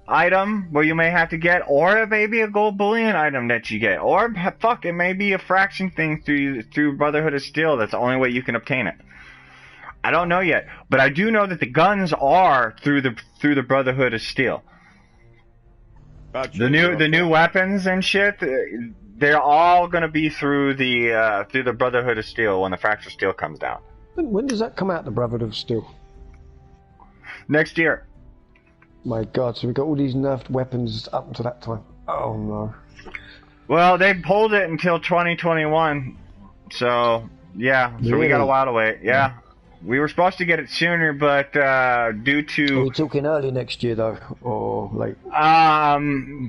item where you may have to get, or it may be a gold bullion item that you get, or fuck, it may be a fraction thing through Brotherhood of Steel. That's the only way you can obtain it. I don't know yet, but I do know that the guns are through the Brotherhood of Steel. The new weapons and shit, they're all gonna be through the Brotherhood of Steel when the Fractured Steel comes down. When does that come out, the Brotherhood of Steel? Next year. My God, so we've got all these nerfed weapons up until that time. Oh no. Well, they pulled it until 2021, so yeah, so we got a while to wait. Yeah. We were supposed to get it sooner, but due to... Are we talking early next year, though, or late?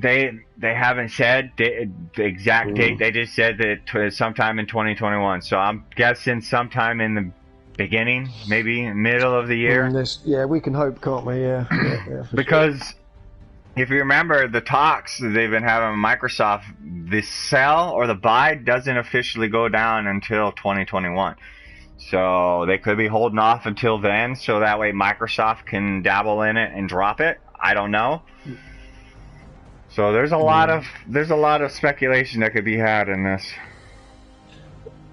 They haven't said the exact date. They just said that sometime in 2021. So I'm guessing sometime in the beginning, maybe middle of the year. Yeah, we can hope, can't we? Yeah. Because if you remember the talks that they've been having with Microsoft, the sell or the buy doesn't officially go down until 2021. So they could be holding off until then, so that way Microsoft can dabble in it and drop it. I don't know. So there's a lot of speculation that could be had in this.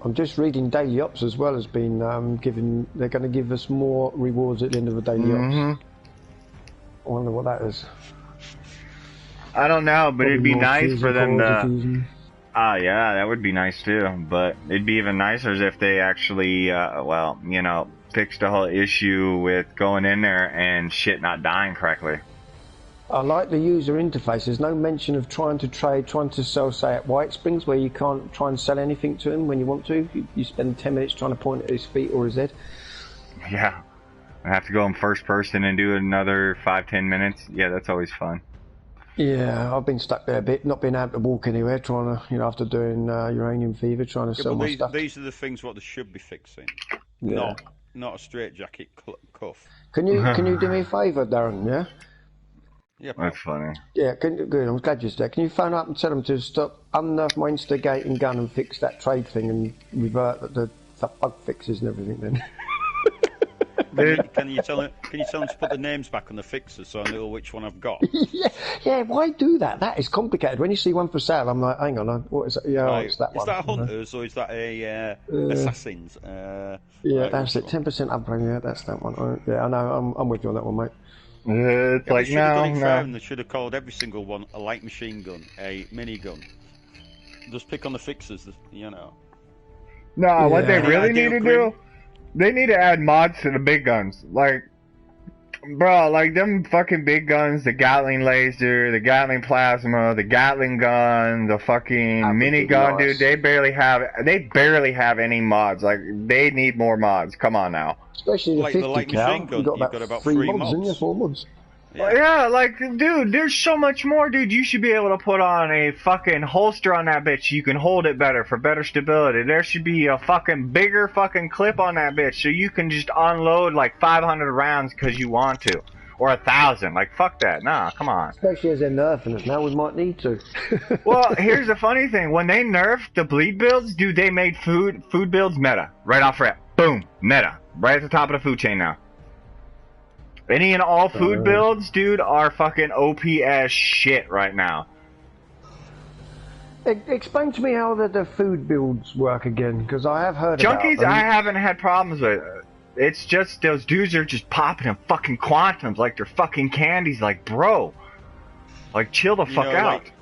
I'm just reading Daily Ops as well has been given. They're going to give us more rewards at the end of the Daily Ops. I wonder what that is. I don't know, but it'd be nice for them to. Ah, yeah, that would be nice too. But it'd be even nicer if they actually, fixed the whole issue with going in there and shit not dying correctly. I like the user interface. There's no mention of trying to sell, say, at White Springs, where you can't try and sell anything to him when you want to. You spend 10 minutes trying to point at his feet or his head. Yeah. I have to go in first person and do another 5-10 minutes. Yeah, that's always fun. Yeah, I've been stuck there a bit, not being able to walk anywhere, trying to, after doing Uranium Fever, trying to sell my stuff. These are the things what they should be fixing. Yeah. Not a straitjacket cuff. Can you do me a favour, Darren? Yeah. Yeah. That's funny. Yeah. Good. I'm glad you're there. Can you phone up and tell them to stop unnerf my instigating gun and fix that trade thing and revert the bug fixes and everything then? Can you tell them to put the names back on the fixers so I know which one I've got? yeah. Why do that? That is complicated. When you see one for sale, I'm like, hang on, what is that? Yeah, right. It's that one. Is that Hunters or is that a Assassins? That's it. 10% upgrade. Yeah, that's that one. Yeah, I know. I'm with you on that one, mate. It's like no. They should have called every single one a light machine gun, a minigun. Just pick on the fixers, No, what they really need to do, they need to add mods to the big guns. Like Bro, like them fucking big guns, the Gatling laser, the Gatling plasma, the Gatling gun, the fucking That would be minigun, nice. dude, they barely have any mods. Like, they need more mods. Come on now. Especially the Like the 50 light cal. machine gun, You've got about, three mods, haven't you? 4 mods. Yeah, like, dude, there's so much more, dude. You should be able to put on a fucking holster on that bitch. You can hold it better for better stability. There should be a fucking bigger fucking clip on that bitch so you can just unload like 500 rounds because you want to. Or 1,000. Like, fuck that. Nah, come on. Especially as they're nerfing us now, we might need to. Well, here's the funny thing. When they nerfed the bleed builds, dude, they made food builds meta. Right off rip. Boom. Meta. Right at the top of the food chain now. Any and all food builds, dude, are fucking OP as shit right now. Explain to me how the food builds work again, because I have heard Junkies, about them. I haven't had problems with. It's just those dudes are just popping in fucking quantums like they're fucking candies. Like, bro, like chill the fuck out. Like,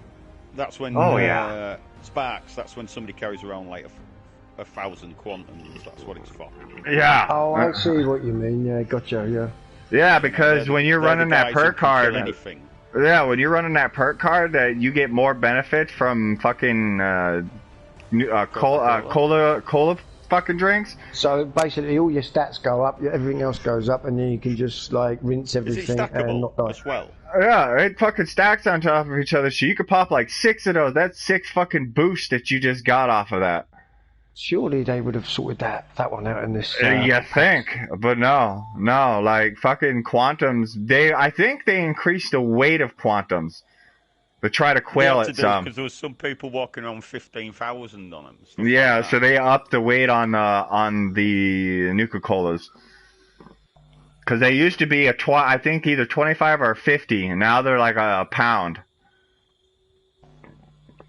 that's when. Yeah. Sparks. That's when somebody carries around like 1,000 quantums. That's what it's for. Yeah. Oh, I see what you mean. Yeah, gotcha. Yeah. Yeah, because when you're running that perk card, anything. yeah, when you're running that perk card, that you get more benefit from fucking cola fucking drinks. So basically, all your stats go up, everything else goes up, and then you can just like rinse everything and not die. As well? Yeah, it fucking stacks on top of each other, so you could pop like 6 of those. That's 6 fucking boosts that you just got off of that. Surely they would have sorted that one out in this. You think, but no, like fucking quantums. I think they increased the weight of quantums to try to quail it some. Because there was some people walking on 15,000 on them. Yeah, like so they upped the weight on the Nuka-Colas. Because they used to be I think either 25 or 50, and now they're like a pound.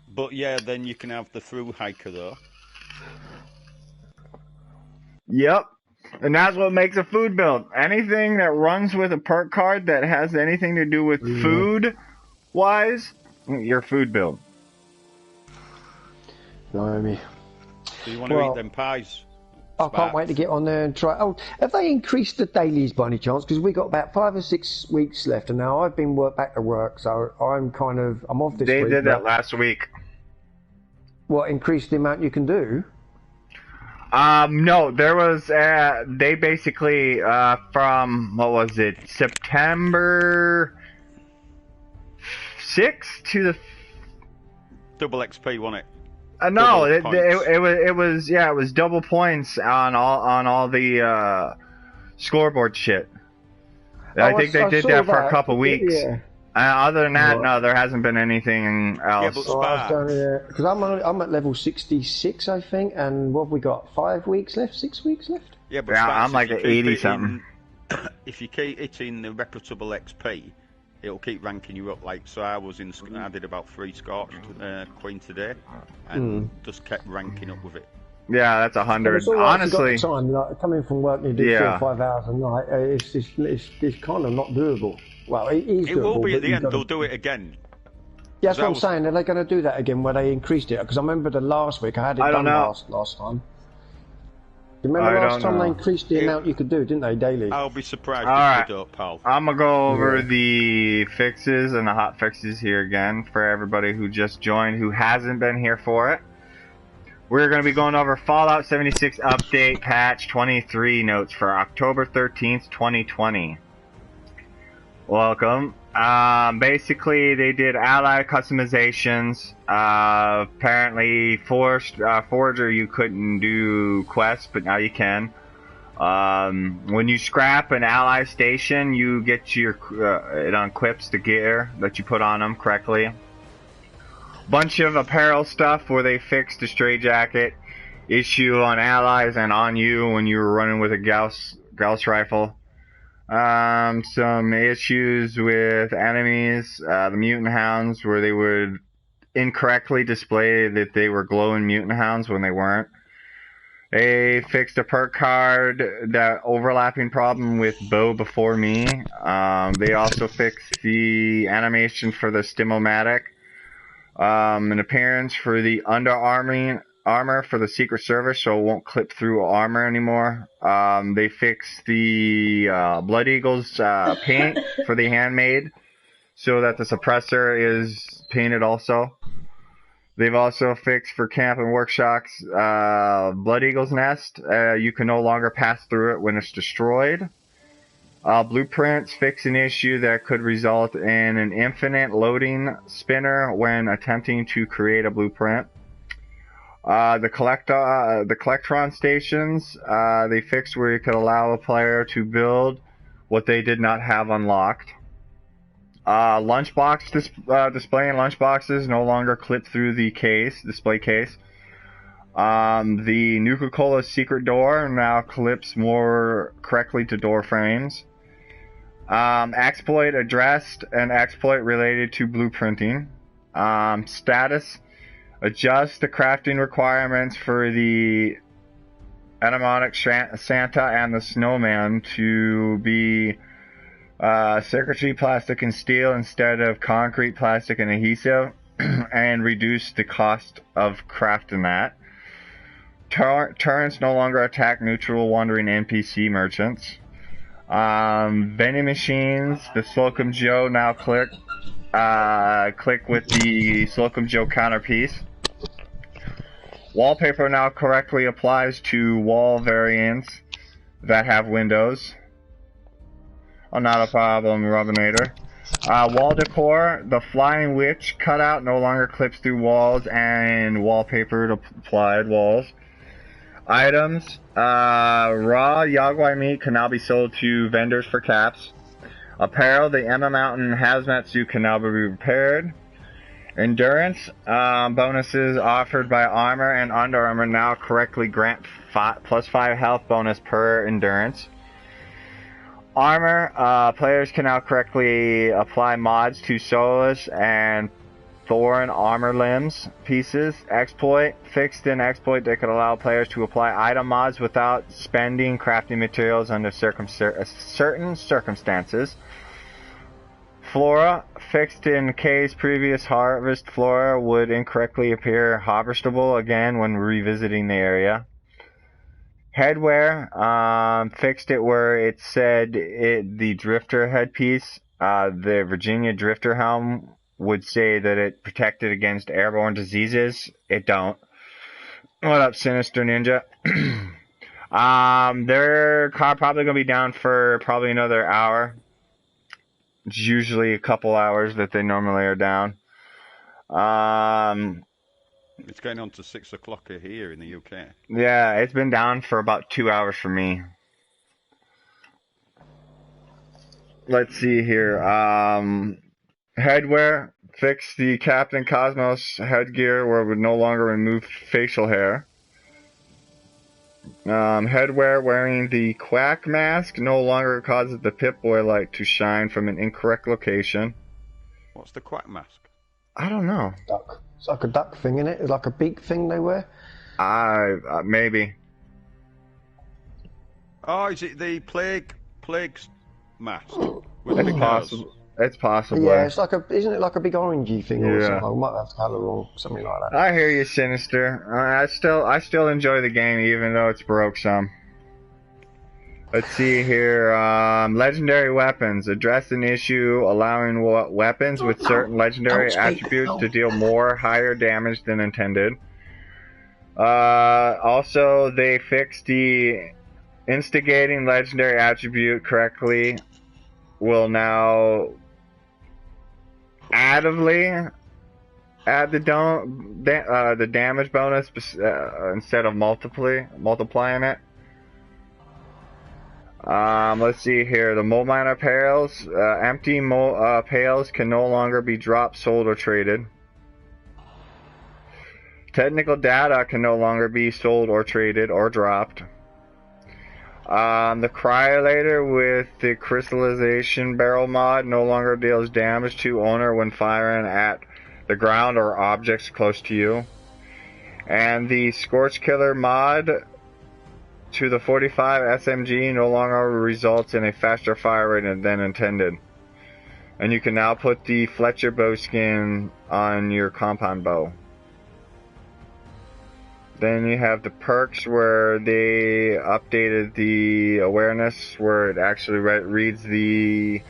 But yeah, then you can have the through hiker though. Yep. And that's what makes a food build. Anything that runs with a perk card that has anything to do with food-wise, your food build. Blimey. So you want to eat them pies? I can't wait to get on there and try. Oh, have they increased the dailies by any chance? Because we got about 5 or 6 weeks left, and now I've been back to work, so I'm off this week. They did that last week. What, increase the amount you can do? No, there was, they basically, from, what was it, September 6th to the... Double XP, wasn't it? No, it was double points on all the, scoreboard shit. I think they did that for a couple weeks. Yeah. Other than that, no, there hasn't been anything else. Yeah, but because I'm at level 66, I think, and what have we got? 5 weeks left? 6 weeks left? Yeah, but I'm like at 80 something. If you keep hitting the reputable XP, it'll keep ranking you up. Like, so I did about 3 Scorched Queen today, and just kept ranking up with it. Yeah, that's 100. Right, honestly, time, like, coming from work, you do 4 or 5 hours a night. It's kind of not doable. Well, it is doable. It will be at the end. They'll do it again. Yeah, that's what I'm saying. Are they going to do that again where they increased it? Because I remember the last week I had it done last time. You remember last time they increased the amount you could do, didn't they, daily? I'll be surprised if they don't, pal. I'm going to go over the fixes and the hot fixes here again for everybody who just joined, who hasn't been here for it. We're going to be going over Fallout 76 Update Patch 23 notes for October 13th, 2020. Welcome. Basically, they did ally customizations. Apparently, Forager, you couldn't do quests, but now you can. When you scrap an ally station, you get it equips the gear that you put on them correctly. Bunch of apparel stuff where they fixed the stray jacket issue on allies and on you when you were running with a Gauss rifle. Some issues with enemies, the mutant hounds, where they would incorrectly display that they were glowing mutant hounds when they weren't. They fixed a perk card, that overlapping problem with Bow Before Me. They also fixed the animation for the Stimomatic. An appearance for the underarming armor for the Secret Service, so it won't clip through armor anymore. They fixed the Blood Eagles paint for the handmade, so that the suppressor is painted also. They've also fixed for Camp and Workshops Blood Eagle's Nest. You can no longer pass through it when it's destroyed. Blueprints fix an issue that could result in an infinite loading spinner when attempting to create a blueprint. The Collectron stations, they fixed where you could allow a player to build what they did not have unlocked. Lunchbox displaying lunchboxes no longer clip through the display case. The Nuka-Cola secret door now clips more correctly to door frames. Exploit addressed an exploit related to blueprinting. Status, adjust the crafting requirements for the Animatic Santa and the Snowman to be circuitry, plastic, and steel instead of concrete, plastic, and adhesive, and reduce the cost of crafting that. Turrets no longer attack neutral wandering NPC merchants. Vending machines, the Slocum Joe now click with the Slocum Joe counterpiece. Wallpaper now correctly applies to wall variants that have windows. Oh, not a problem, Robinator. Wall decor, the Flying Witch cutout no longer clips through walls and wallpaper applied walls. Items, raw Yagwai meat can now be sold to vendors for caps. Apparel, the Emma Mountain hazmat suit can now be repaired. Endurance, bonuses offered by armor and Under Armour now correctly grant +5 health bonus per endurance. Armor, players can now correctly apply mods to Solus and Thorin armor limbs pieces. Exploit, fixed in exploit that could allow players to apply item mods without spending crafting materials under certain circumstances. Flora, fixed in case previous harvest flora would incorrectly appear harvestable again when revisiting the area. Headwear, fixed it where it said the Drifter headpiece, the Virginia Drifter helm would say that it protected against airborne diseases. It don't. What up, Sinister Ninja? They're probably going to be down for probably another hour. It's usually a couple hours that they normally are down. It's going on to 6 o'clock here in the UK. Yeah, it's been down for about 2 hours for me. Let's see here. Headwear, fix the Captain Cosmos headgear where it would no longer remove facial hair. Headwear wearing the Quack mask no longer causes the Pip-Boy light to shine from an incorrect location. What's the Quack mask? I don't know. Duck. It's like a duck thing, isn't it? It's like a beak thing they wear. Maybe. Oh, is it the plague mask? It's possible. It's possible. Yeah, it's like isn't it like a big orangey thing or Yeah. something? I might have the colour wrong, something like that. I hear you, Sinister. I still enjoy the game even though it's broke some. Let's see here. Legendary weapons. Address an issue allowing weapons with certain legendary attributes to deal more higher damage than intended. Also, they fixed the instigating legendary attribute correctly. Will now additively add the damage bonus instead of multiplying it. Let's see here. The Mold Miner pails. Empty pails can no longer be dropped, sold, or traded. Technical data can no longer be sold or traded or dropped. The Cryolator with the Crystallization Barrel mod no longer deals damage to owner when firing at the ground or objects close to you. And the Scorch Killer mod to the 45 SMG no longer results in a faster fire rate than intended. And you can now put the Fletcher bow skin on your compound bow. Then you have the perks where they updated the awareness, where it actually reads the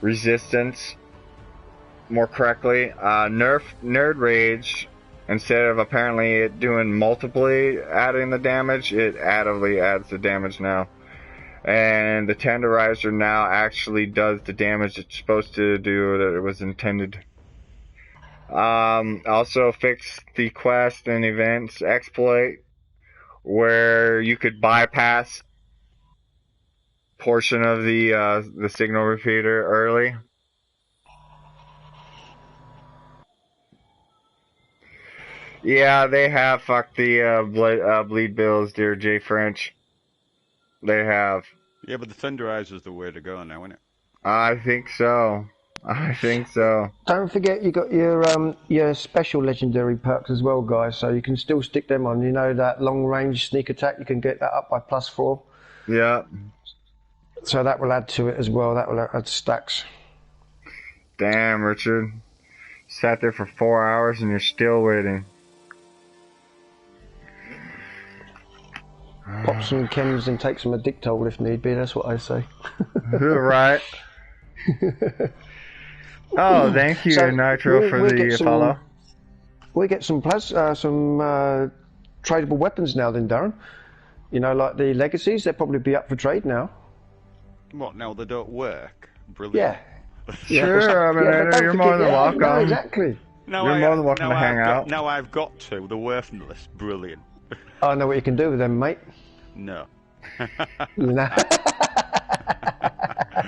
resistance more correctly. Nerf Nerd Rage, instead of apparently it doing multiply adding the damage, it additively adds the damage now. And the Tenderizer now actually does the damage it's supposed to do that it was intended. Also fixed the quest and events exploit, where you could bypass portion of the signal repeater early. Yeah, they have fucked the bleed bills, dear J French. They have. Yeah, but the Tenderizer's the way to go now, isn't it? I think so. I think so. Don't forget you got your special legendary perks as well, guys. So you can still stick them on. You know that long range sneak attack. You can get that up by +4. Yeah. So that will add to it as well. That will add stacks. Damn, Richard. Sat there for 4 hours and you're still waiting. Pop some chems and take some Addictol if need be. That's what I say. Right. Oh, thank you, So Nitro, for the follow. We get some tradable weapons now, then, Darren. You know, like the legacies. They'll probably be up for trade now. What? Now they don't work? Brilliant. Yeah. Sure, I mean, you're more than welcome. No, exactly. Now You're more than welcome to hang out. Now I've got to. They're worthless. Brilliant. I know what you can do with them, mate. No. Nah.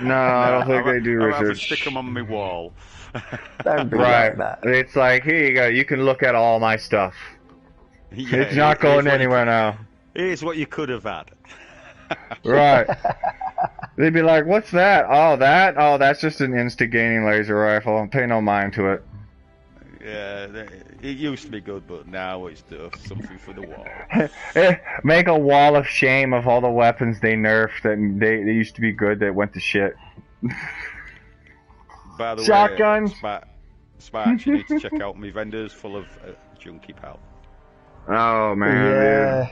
No, I don't think they do, I'll have to Richard. stick them on my wall. Don't be Right. like that. It's like, here you go. You can look at all my stuff. Yeah, It's not going anywhere now. Here's what you could have had. Right. They'd be like, what's that? Oh, that? Oh, that's just an instigating laser rifle. Pay no mind to it. Yeah, it used to be good, but now it's just something for the wall. Make a wall of shame of all the weapons they nerfed that they used to be good that went to shit. By the Shotgun. way, Sparks, you need to check out my vendors full of junkie pal. Oh, man, Yeah. dude.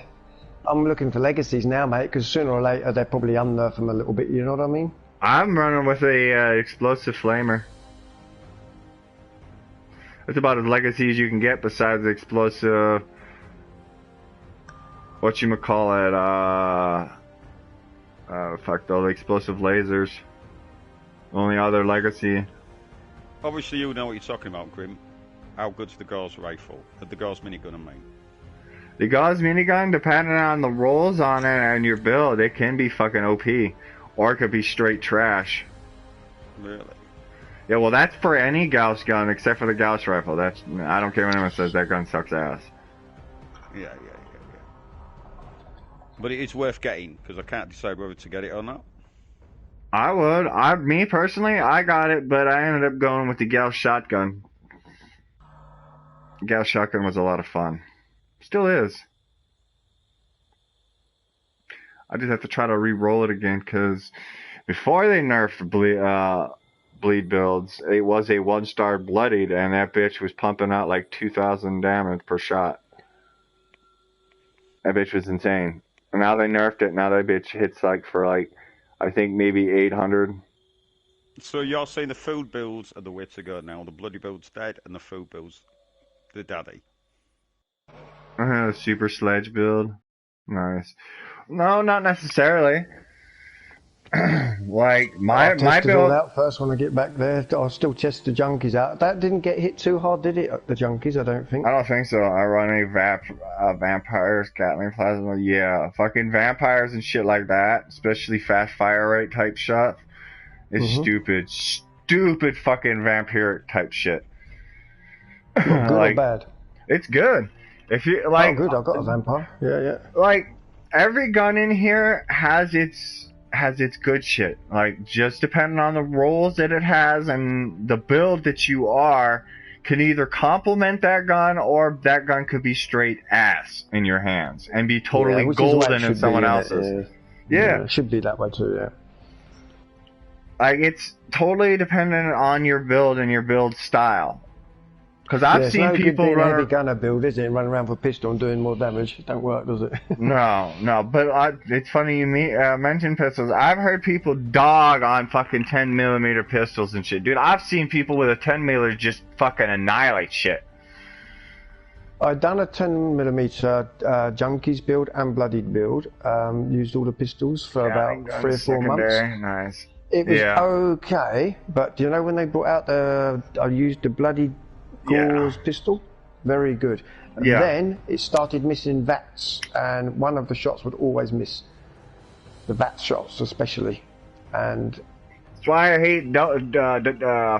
I'm looking for legacies now, mate, because sooner or later they'll probably unnerf them a little bit, you know what I mean? I'm running with a explosive flamer. That's about as legacy as you can get besides the explosive... Whatchamacallit, fuck though, the explosive lasers. Only other legacy. Obviously, you know what you're talking about, Grim. How good's the Gauss rifle? The Gauss minigun, I mean. The Gauss minigun, depending on the rolls on it and your build, it can be fucking OP. Or it could be straight trash. Really? Yeah, well, that's for any Gauss gun except for the Gauss rifle. That's I don't care when anyone says that gun sucks ass. Yeah. But it is worth getting, because I can't decide whether to get it or not. I would. Me personally, I got it, but I ended up going with the Gauss shotgun. Gauss shotgun was a lot of fun. Still is. I just have to try to re-roll it again, because before they nerfed bleed builds, it was a 1-star bloodied, and that bitch was pumping out like 2,000 damage per shot. That bitch was insane. And now they nerfed it. Now that bitch hits like for like, I think maybe 800. So you're saying the food builds are the way to go now. The bloody build's dead, and the food builds, the daddy. Super sledge build. Nice. No, not necessarily. Like my test it build. all out first when I get back there. I'll still test the junkies out. That didn't get hit too hard, did it? The junkies, I don't think. I don't think so. I run a vampires, Gatling plasma. Yeah, fucking vampires and shit like that, especially fast fire rate type stuff, is stupid fucking vampiric type shit. Good like, or bad? It's good. If you like, oh, good. I've got a vampire. Yeah. Like every gun in here has its good shit. Like, just depending on the rolls that it has and the build that you are, can either complement that gun or that gun could be straight ass in your hands and be totally golden in someone else's. Yeah, it should be that way too. Yeah. Like, it's totally dependent on your build and your build style. Because I've it's seen no good people being a heavy run. gunner build, is it? And run around with a pistol and doing more damage. It don't work, does it? No, but it's funny you mention pistols. I've heard people dog on fucking 10 millimeter pistols and shit. Dude, I've seen people with a 10 millimeter just fucking annihilate shit. I'd done a 10mm Junkies build and Bloodied build. Used all the pistols for about 3 or 4 months. Nice. It was Yeah. okay, but do you know when they brought out I used the Bloody Gauze pistol? Very good. And Yeah. then it started missing VATS, and one of the shots would always miss. The VATS shots especially. And That's why I hate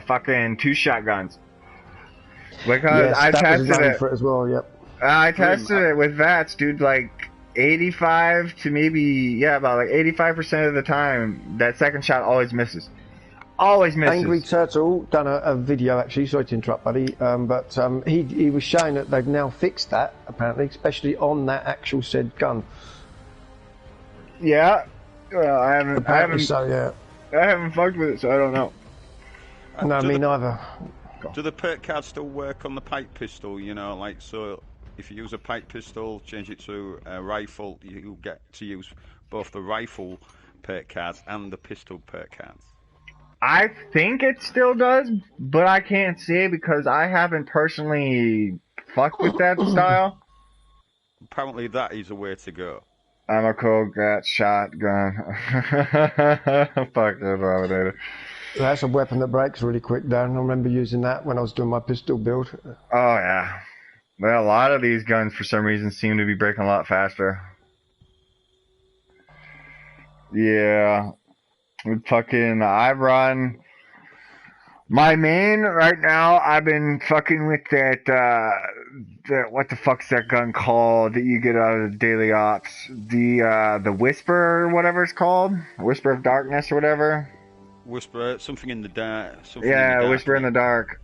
fucking 2-shot guns. Because yes, I that was tested known it. for it as well, yep. I tested it with VATS, dude, like 85 to maybe, about like 85% of the time, that second shot always misses. Always misses. Angry Turtle done a video actually, sorry to interrupt buddy, but he was showing that they've now fixed that apparently, especially on that actual said gun. Yeah. Well, I haven't fucked with it, so I don't know. No, me neither. Do the perk cards still work on the pipe pistol? You know, like, so if you use a pipe pistol, change it to a rifle, you get to use both the rifle perk cards and the pistol perk cards. I think it still does, but I can't say because I haven't personally fucked with that style. Apparently that is a way to go. I'm a cold gat shotgun. Fuck it, Dominator. That's a weapon that breaks really quick, Darren. I remember using that when I was doing my pistol build. Oh, yeah. Well, a lot of these guns, for some reason, seem to be breaking a lot faster. Yeah. I've run... My main, right now, I've been fucking with that, what the fuck's that gun called that you get out of the Daily Ops? The Whisper, or whatever it's called? Whisper of Darkness, or whatever? Whisper, something in the dark. Whisper in the Dark.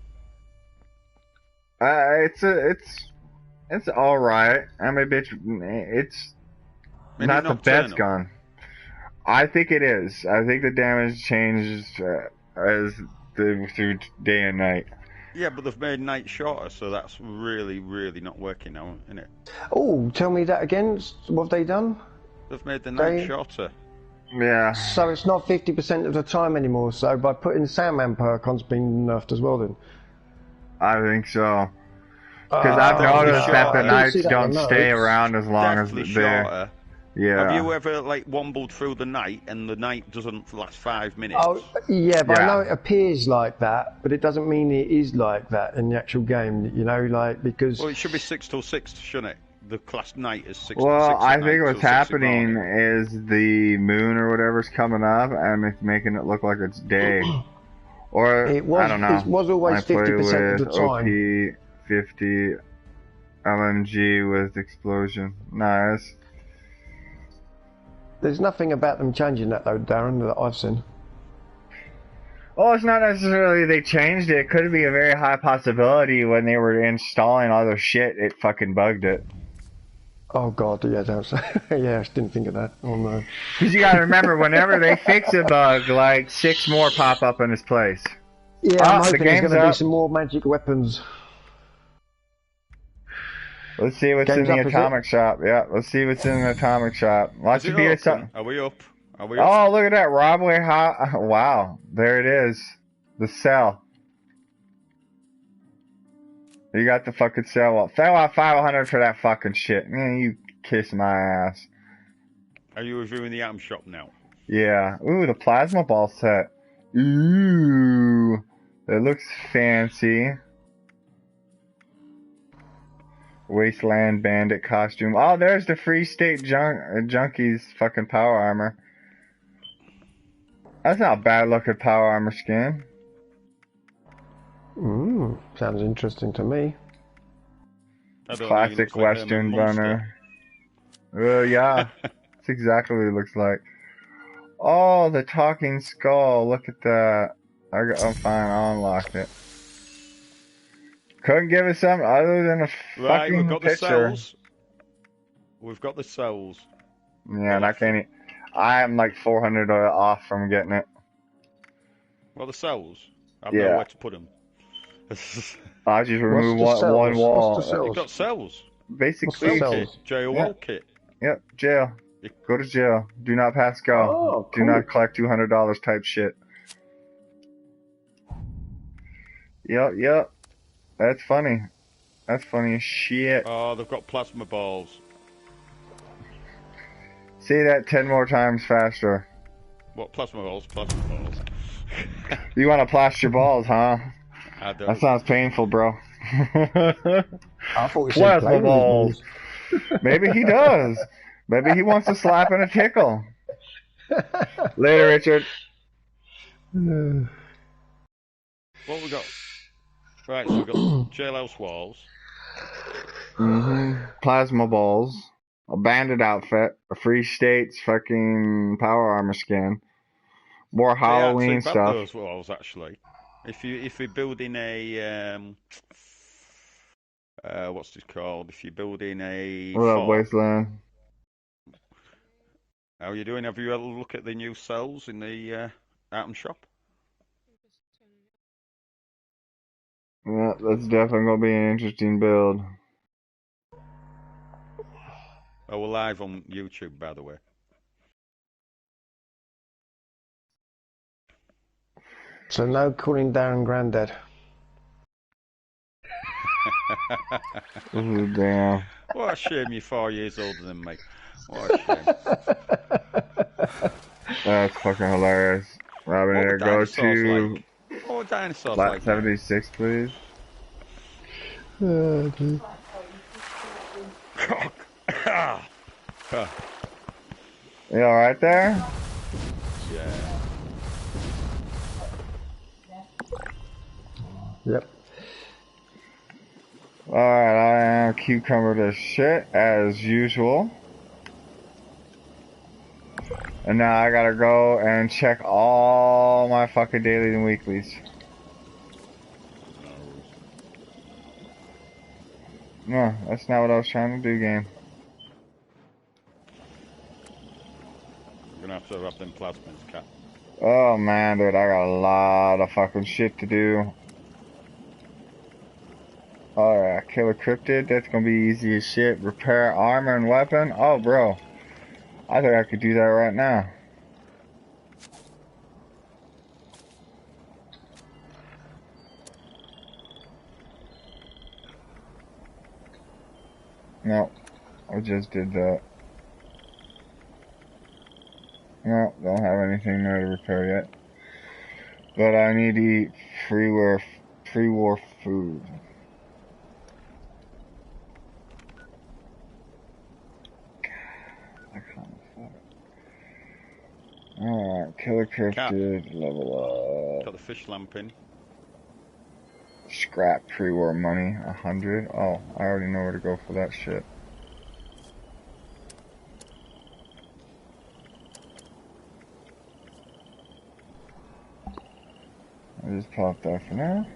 It's alright. I mean, bitch, it's not the best gun. I think it is. I think the damage changes through day and night. Yeah, but they've made night shorter, so that's really, really not working now, isn't it? Oh, tell me that again. What have they done? They've made the night shorter. Yeah. So it's not 50% of the time anymore. So by putting Sandman perk on's been nerfed as well then. I think so. Because I've noticed that the nights don't stay around as long as they're there. Yeah. Have you ever wombled through the night and the night doesn't last 5 minutes? Oh, yeah, but I know it appears like that, but it doesn't mean it is like that in the actual game, you know, like, because... Well, it should be 6 till 6, shouldn't it? The class night is 6 till 6. Well, I think what's happening is the moon or whatever's coming up and it's making it look like it's day. Or, I don't know. It was always 50% of the time. OP 50 LMG with explosion. Nice. There's nothing about them changing that though, Darren, that I've seen. Well, it's not necessarily they changed it. It could be a very high possibility when they were installing all their shit, it fucking bugged it. Oh god, yeah, yeah, I didn't think of that. Oh no. Because you gotta remember, whenever they fix a bug, like 6 more pop up in its place. Yeah, I'm hoping there's going to be some more magic weapons. Let's see what's in the atomic shop. Yeah, let's see what's in the atomic shop. Lots of beer stuff. Are we up? Oh, look at that. Robway Hot. Wow. There it is. The cell. You got the fucking cell. Well, I want 500 for that fucking shit. Man, you kiss my ass. Are you reviewing the atom shop now? Yeah. Ooh, the plasma ball set. Ooh. It looks fancy. Wasteland Bandit costume. Oh, there's the Free State Junkies fucking power armor. That's not a bad looking power armor skin. Sounds interesting to me. Classic Western gunner. Yeah. That's exactly what it looks like. Oh, the talking skull. Look at that. I'm fine. I'll unlock it. Couldn't give us something other than a fucking we've got picture. The cells. We've got the cells. Yeah, and I can't. I'm like 400 off from getting it. Well, the cells. I've nowhere to put them. I just What's remove the one cells? What's the wall. You've cells? got cells. What's the Basically, Cell kit. cells? Jail Yeah. wall kit. Yep, jail. Go to jail. Do not pass go. Oh, Do not collect $200 type shit. Yep. That's funny. That's funny as shit. Oh, they've got plasma balls. Say that 10 more times faster. What, plasma balls? Plasma balls. You want to plaster your balls, huh? I don't. That sounds painful, bro. I thought you said Plasma play with his balls. Maybe he does. Maybe he wants to slap and a tickle. Later, Richard. What we got? Right, so we've got jailhouse walls. Plasma balls. A bandit outfit. A free states fucking power armor skin. More Halloween They stuff. those walls actually. If you're building a what's it called? If you're building a What up, fort, Wasteland? how are you doing? Have you had a look at the new cells in the Atom shop? Yeah, that's definitely gonna be an interesting build. Oh, we're live on YouTube, by the way. So no calling Darren Grandad. Damn. What a shame you're 4 years older than me. What a shame. That's fucking hilarious. Robin, What here, were go dinosaurs to like? What were dinosaurs flat like? 76, please. You alright there? Yeah. Yep. Alright, I am cucumber to shit as usual. And now I gotta go and check all my fucking dailies and weeklies. No, that's not what I was trying to do, game. You're gonna have to wrap them plasmids, Cap. Oh man, dude, I got a lot of fucking shit to do. Alright, kill a cryptid, that's gonna be easy as shit. Repair armor and weapon. Oh, bro. I think I could do that right now. No, I just did that. No, don't have anything there to repair yet. But I need to eat pre-war food. I can't afford it. Alright, killer cryptid, level up. Got the fish lamp in. Scrap pre-war money, 100. Oh, I already know where to go for that shit. I just popped that for now.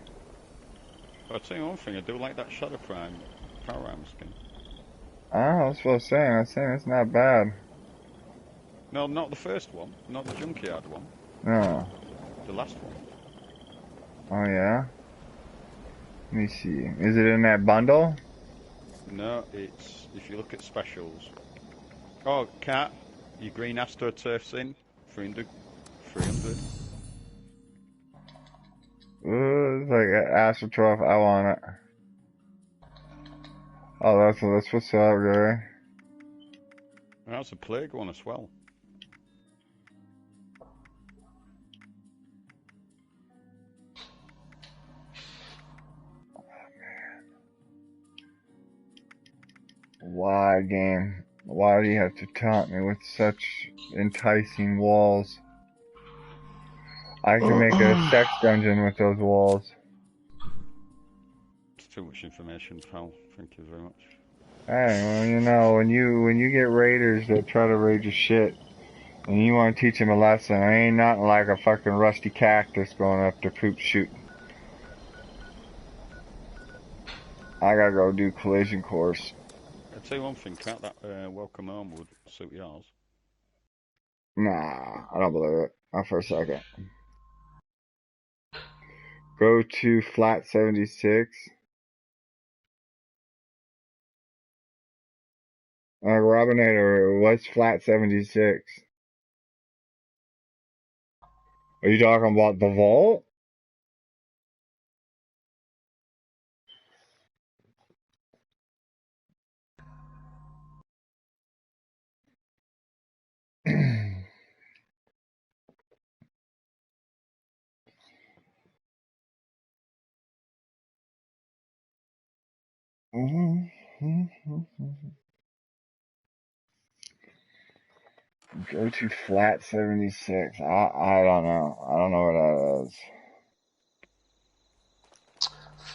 I'll tell you one thing, I do like that Shadow Prime power armor skin. Ah, that's what I was saying. I was saying it's not bad. No, not the first one. Not the Junkyard one. No. The last one. Oh, yeah? Let me see. Is it in that bundle? No, it's if you look at specials. Oh, Cat, your green AstroTurf's in. 300. 300. Ooh, it's like an AstroTurf. I want it. Oh, that's what's up, guy. That's a Plague one as well. Why, game? Why do you have to taunt me with such enticing walls? I can make a sex dungeon with those walls. It's too much information, pal. Thank you very much. Hey, well, you know, when you get raiders that try to raid your shit, and you want to teach them a lesson, I ain't nothing like a fucking rusty cactus going up to poop shooting. I gotta go do collision course. I'll tell you one thing, Cat, that welcome home would suit yours. Nah, I don't believe it. Not for a second. Go to flat 76. Robinator, what's flat 76? Are you talking about the vault? Go to flat 76. I don't know. I don't know what that is.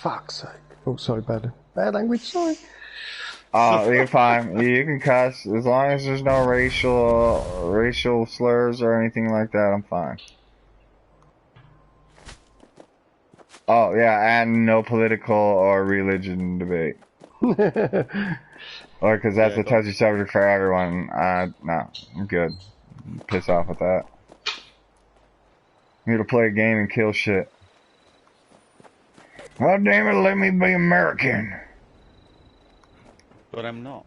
Fuck's sake. Oh, sorry, bad language, sorry. You're fine. You can cuss. As long as there's no racial slurs or anything like that, I'm fine. Oh, yeah, and no political or religion debate. Or, because that's a touchy subject for everyone. No, I'm good. Piss off with that. I'm here to play a game and kill shit. God damn it, let me be American. But I'm not.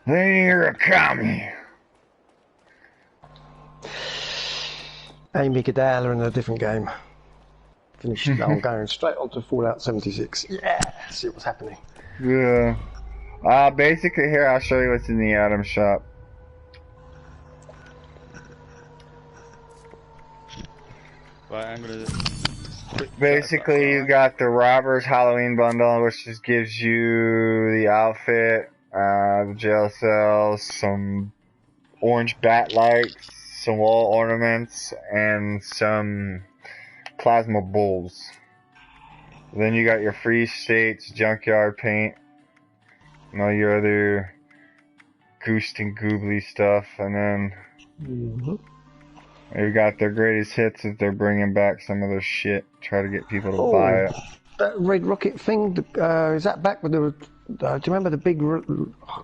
Then you're a commie. Amy Goodall in a different game. Finished. I'm going straight on to Fallout 76. Yeah, see what's happening. Yeah. Basically here, I'll show you what's in the item shop. Right, I'm gonna... Basically, you got the Robbers Halloween bundle, which just gives you the outfit, the jail cells, some orange bat lights, some wall ornaments, and some plasma bulls. Then you got your free states, junkyard paint, and all your other goosed and goobly stuff, and then you got their greatest hits if they're bringing back some of their shit, try to get people to buy it. That red rocket thing, is that back with the... do you remember the big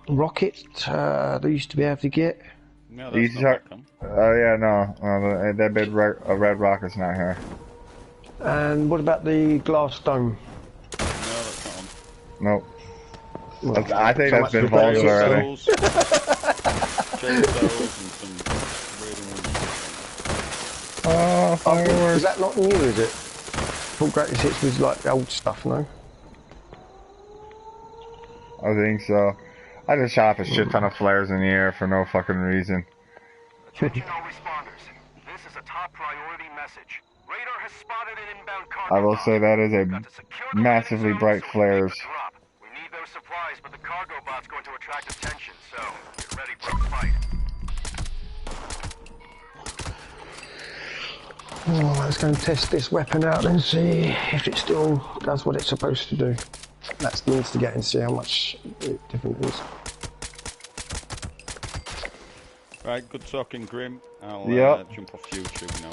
rocket they used to be able to get? No, that's not back on. Oh yeah, no, that big red rocket's not here. And what about the glass dome? No, that's not on. Nope. Well, I think that's been vaulted already. Is that not new, is it? Full greatest hits was like the old stuff, no? I think so. I just shot a shit ton of flares in the air for no fucking reason. Attention all responders. This is a top priority message. Radar has spotted an inbound cargo. I will say that is a massively bright flares. We need those supplies, but the cargo bot's going to attract attention, so get ready for a fight. Oh, let's go and test this weapon out and see if it still does what it's supposed to do. That's the instigate and see how much different it is. Right, good talking, Grim. I'll jump off YouTube now.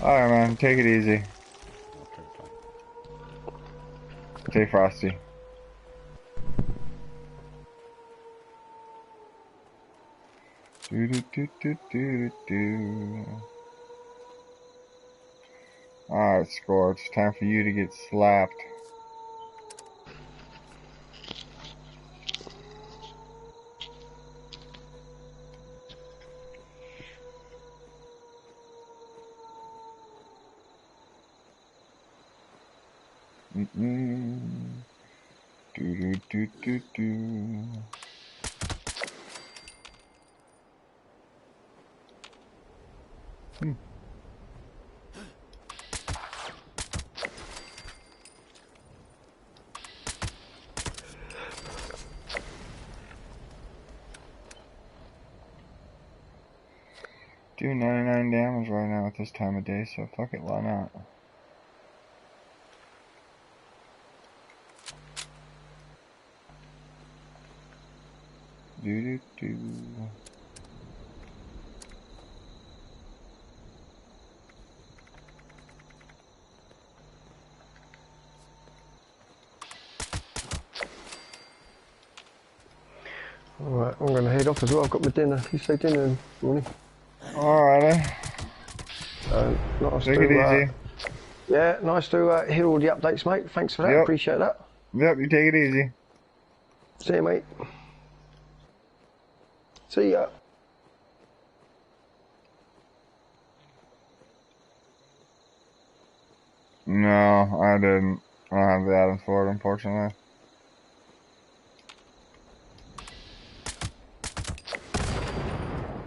Alright, man, take it easy. Okay, fine. Stay frosty. Do do do do do do. Alright, Scorch, it's time for you to get slapped. Do do do do do. Do 99 damage right now at this time of day, so fuck it, why not? Do do do. Alright, I'm going to head off as well. I've got my dinner. You say dinner in the morning? Alrighty. Nice Take it easy. Yeah, nice to hear all the updates, mate. Thanks for that. Yep. Appreciate that. Yep, you take it easy. See you, mate. See ya. No, I didn't. I don't have the items for it, unfortunately.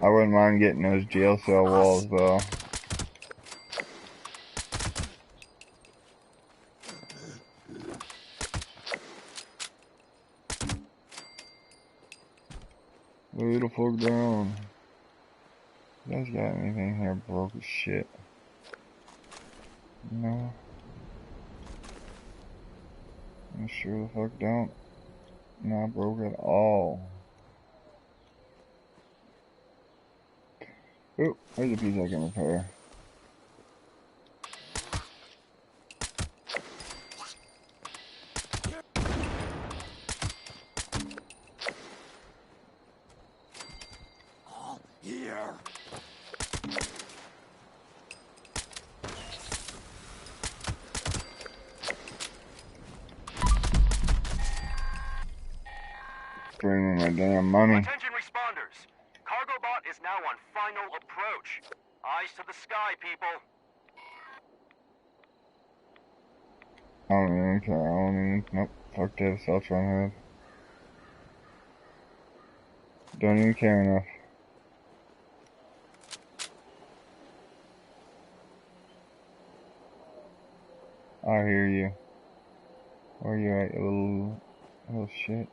I wouldn't mind getting those jail cell walls, though. Who the fuck down? You guys got anything here broke as shit? No. I sure the fuck don't. Not broke at all. Oh, there's a piece I can repair. Here. Bring me my damn money. Attention responders. Cargo bot is now on final approach. Eyes to the sky, people. I don't even care. I don't even. Nope. Fuck that. Celtron head. Don't even care enough. I hear you. Where you at, you little shit?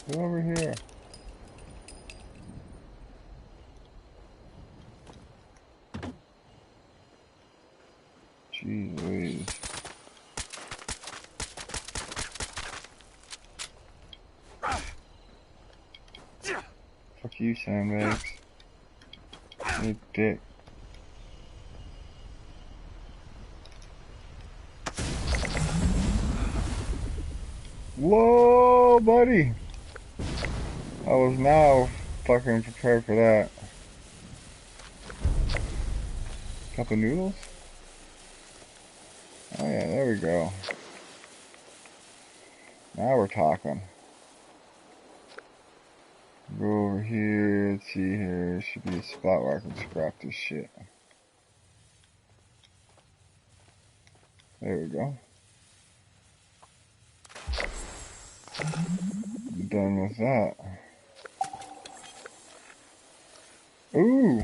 Get over here. Jeez Louise. Fuck you, sandbags. You dick. Whoa, buddy! I was now fucking prepared for that. Cup of noodles? Oh yeah, there we go. Now we're talking. Go over here, let's see here. There should be a spot where I can scrap this shit. There we go. Done with that. Ooh!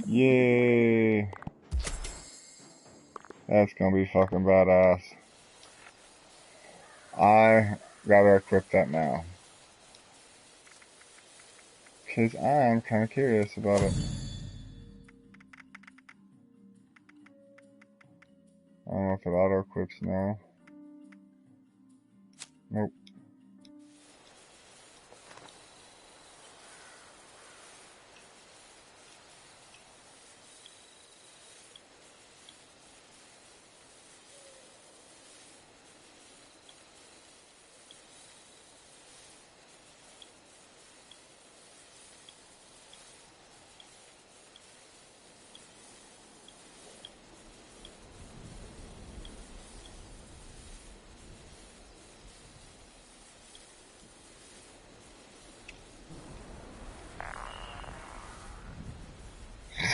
Yay! That's gonna be fucking badass. I gotta equip that now. Cause I'm kinda curious about it. I don't know if it auto equips now. Nope.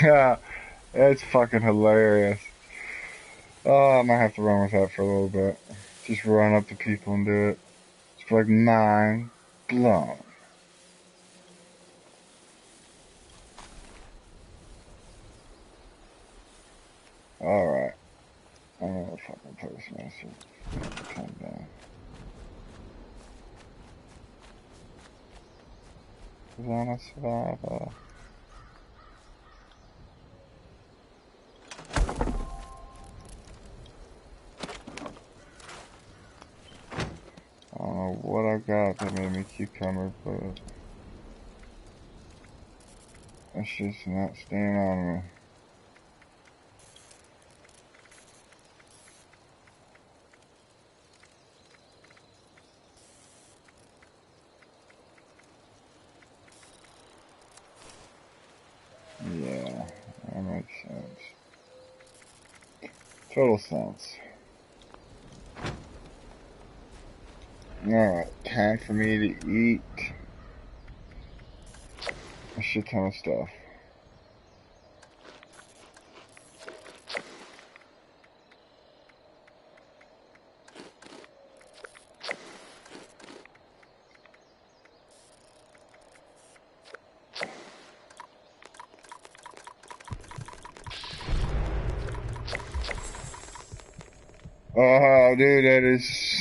Yeah, it's fucking hilarious. Oh, I might have to run with that for a little bit. Just run up to people and do it. It's like mind blown. Alright. I'm gonna fucking postmaster. Calm down. Cause I'm a survivor. I don't know what I got that made me cucumber, but that's just not staying on me. Yeah, that makes sense. Total sense. Alright, time for me to eat a shit ton of stuff. Oh, dude, that is...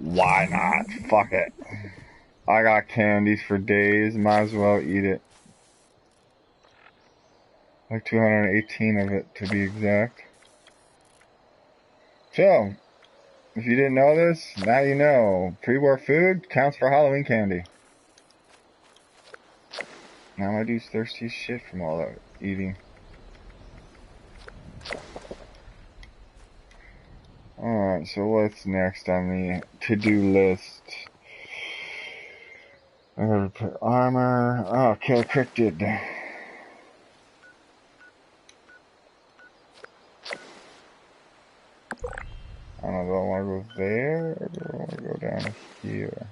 Why not? Fuck it. I got candies for days, might as well eat it. Like 218 of it, to be exact. So, if you didn't know this, now you know. Pre-war food counts for Halloween candy. Now my dude's thirsty as shit from all that eating. Alright, so what's next on the to-do list? I gotta put armor. Oh, kill cryptid. I don't know, do I want to go there or do I want to go down here?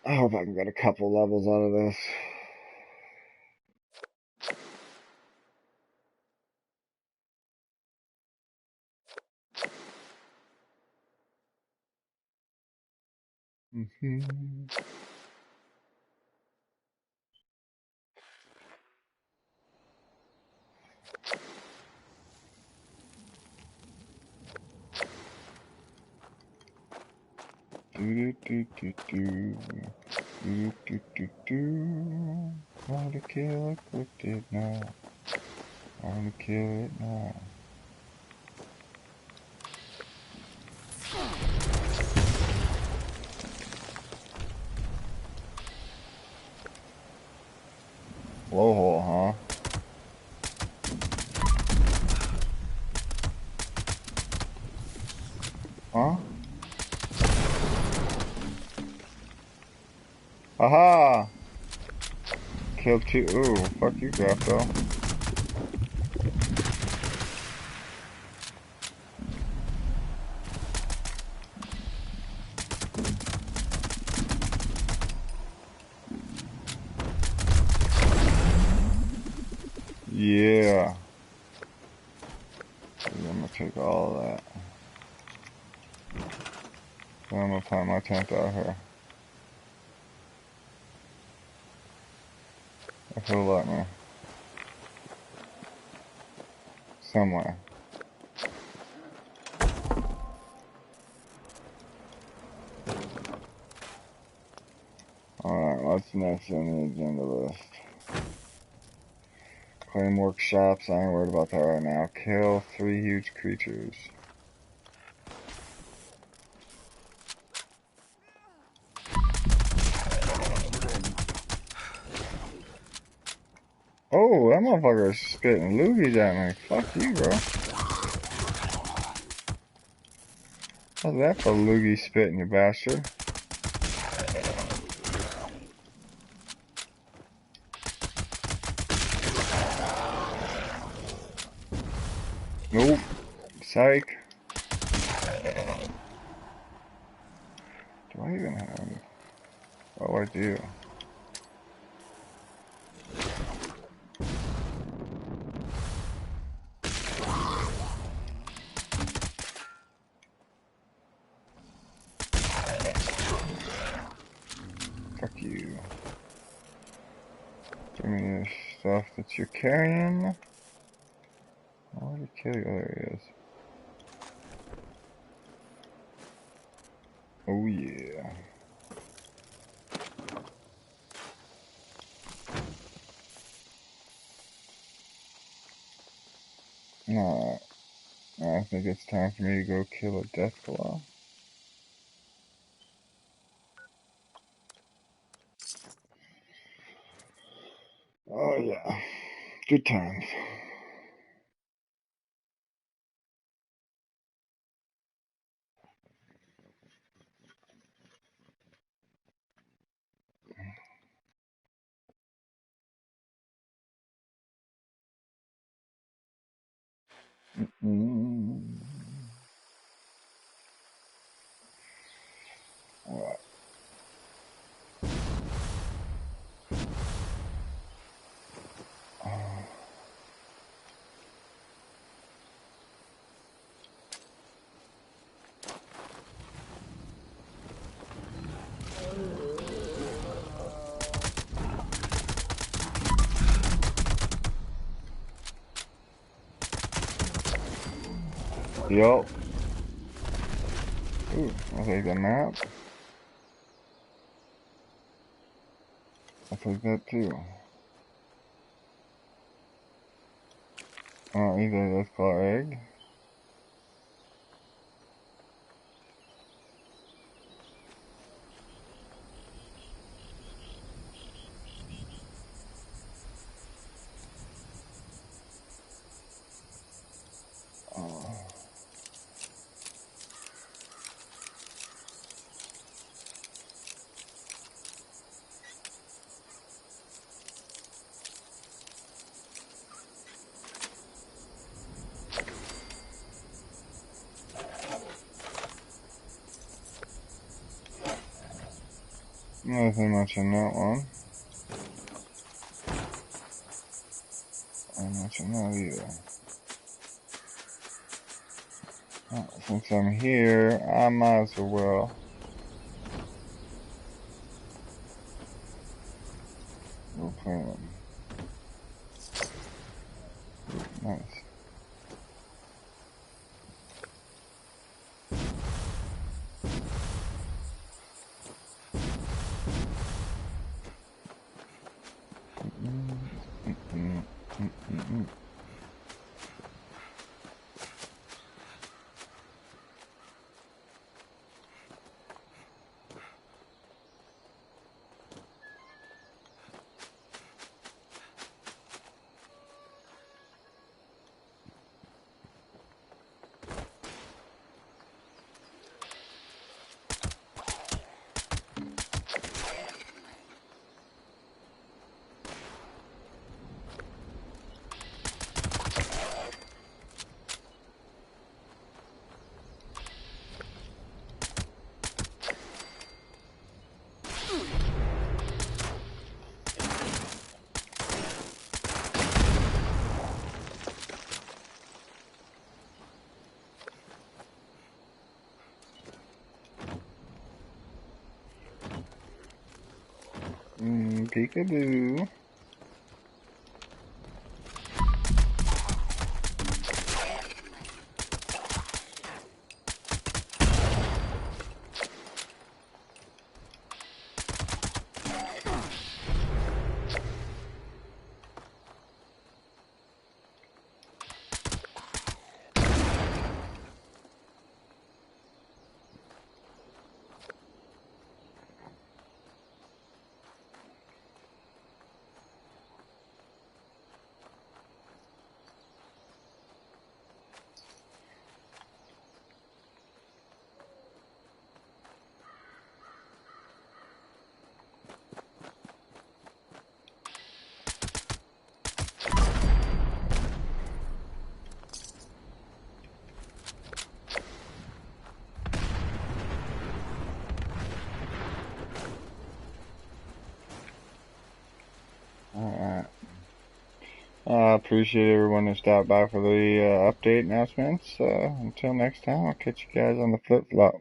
I hope I can get a couple levels out of this. Want to kill it, cryptid now. Want to kill it now. Blowhole, huh? Huh? Aha! Killed two. Ooh, fuck you, Grapho. Yeah. I'm gonna take all of that. Then I'm gonna plant my tent out here. If he'll let me. Somewhere. Alright, what's next on the agenda list? Claim workshops, I ain't worried about that right now. Kill 3 huge creatures. Oh, that motherfucker is spitting loogies at me. Fuck you, bro. How's that for loogie spitting, you bastard? Nope. Psych. Do I even have... Oh, I do. Fuck you. Give me your stuff that you're carrying. Where did he kill you? Oh, there he is. Oh yeah. Alright. I think it's time for me to go kill a Deathclaw. Oh yeah. Good times. Alright. Yup. Ooh, I'll take the map. I'll take that too. Oh, either let's call egg. Nothing much in that one. Not much in that either. Oh, since I'm here, I might as well. We'll play them. Nice. Peekaboo. Alright. I appreciate everyone who stopped by for the update announcements. Until next time, I'll catch you guys on the flip-flop.